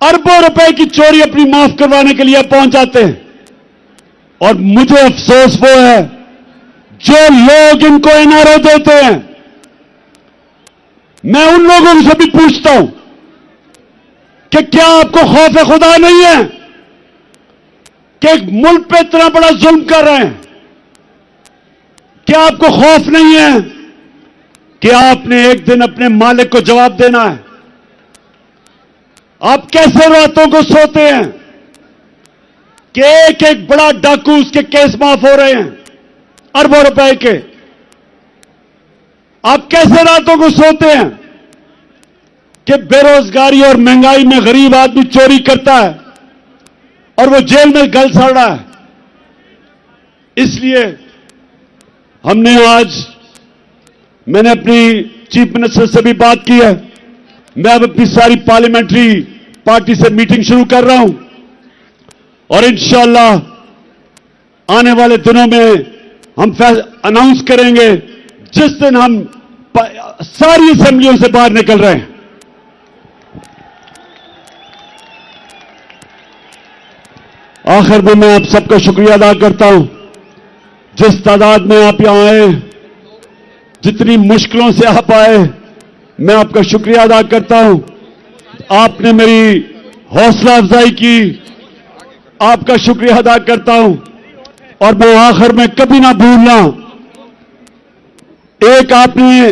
अरबों रुपए की चोरी अपनी माफ करवाने के लिए पहुंच जाते हैं। और मुझे अफसोस वो है जो लोग इनको एनआरओ देते हैं। मैं उन लोगों से भी पूछता हूं कि क्या आपको खौफ खुदा नहीं है कि एक मुल्क पे इतना बड़ा जुल्म कर रहे हैं? क्या आपको खौफ नहीं है कि आपने एक दिन अपने मालिक को जवाब देना है? आप कैसे रातों को सोते हैं कि एक एक बड़ा डाकू, उसके केस माफ हो रहे हैं अरबों रुपए के? आप कैसे रातों को सोते हैं कि बेरोजगारी और महंगाई में गरीब आदमी चोरी करता है और वो जेल में गल सड़ रहा है? इसलिए मैंने अपनी चीफ मिनिस्टर से भी बात की है। मैं अब अपनी सारी पार्लियामेंट्री पार्टी से मीटिंग शुरू कर रहा हूं और इंशाअल्लाह आने वाले दिनों में हम अनाउंस करेंगे जिस दिन हम सारी असेंबलियों से बाहर निकल रहे हैं। आखिर में मैं आप सबका शुक्रिया अदा करता हूं, जिस तादाद में आप यहां आए, जितनी मुश्किलों से आप आए, मैं आपका शुक्रिया अदा करता हूं। آپ نے میری حوصلہ افزائی کی، آپ کا شکریہ ادا کرتا ہوں. اور میں آخر میں کبھی نہ بھولنا، ایک آپ نے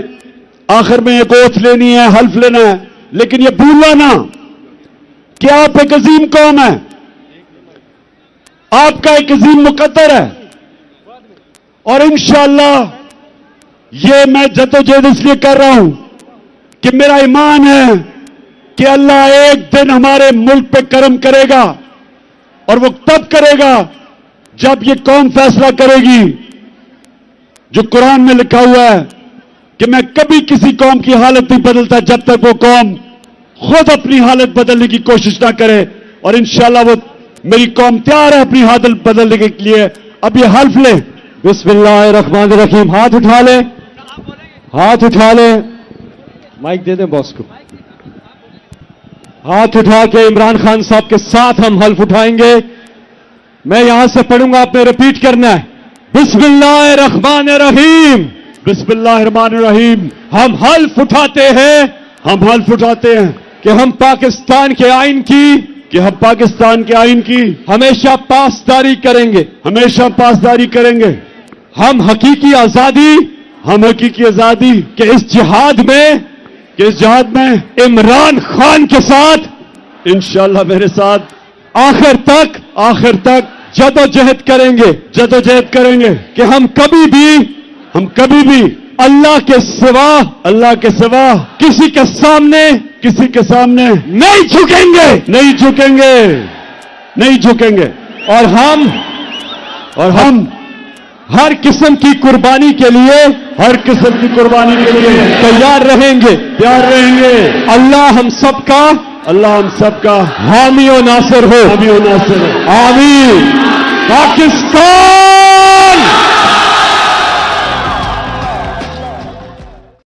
آخر میں ایک اوتھ لینی ہے، حلف لینا ہے، لیکن یہ بھولنا نہ کہ آپ ایک عظیم قوم ہے، آپ کا ایک عظیم مقدر ہے. اور انشاءاللہ یہ میں جدوجہد اس لیے کر رہا ہوں کہ میرا ایمان ہے کہ اللہ ایک دن ہمارے ملک پہ کرم کرے گا، اور وہ تب کرے گا جب یہ قوم فیصلہ کرے گی. جو قرآن میں لکھا ہوا ہے کہ میں کبھی کسی قوم کی حالت نہیں بدلتا جب تک وہ قوم خود اپنی حالت بدلنے کی کوشش نہ کرے. اور انشاءاللہ وہ میری قوم تیار ہے اپنی حالت بدلنے کے لیے. اب یہ حلف لیں. بسم اللہ الرحمن الرحیم. ہاتھ اٹھا لیں، ہاتھ اٹھا لیں. مائک دے دیں باس کو. ہاتھ اٹھا کے عمران خان صاحب کے ساتھ ہم حلف اٹھائیں گے. میں یہاں سے پڑھوں گا، آپ نے ریپیٹ کرنا ہے. بسم اللہ الرحمن الرحیم. بسم اللہ الرحمن الرحیم. ہم حلف اٹھاتے ہیں، ہم حلف اٹھاتے ہیں کہ ہم پاکستان کے آئین کی کہ ہم پاکستان کے آئین کی ہمیشہ پاسداری کریں گے. ہمیشہ پاسداری کریں گے. ہم حقیقی آزادی ہم حقیقی آزادی کے اس جہاد میں کے اس جہاد میں عمران خان کے ساتھ انشاءاللہ میرے ساتھ آخر تک جدوجہد کریں گے. جدوجہد کریں گے کہ ہم کبھی بھی اللہ کے سوا کسی کے سامنے نہیں جھکیں گے. نہیں جھکیں گے. اور ہم ہر قسم کی قربانی کے لیے تیار رہیں گے. اللہ ہم سب کا حامی و ناصر ہو. آمین. پاکستان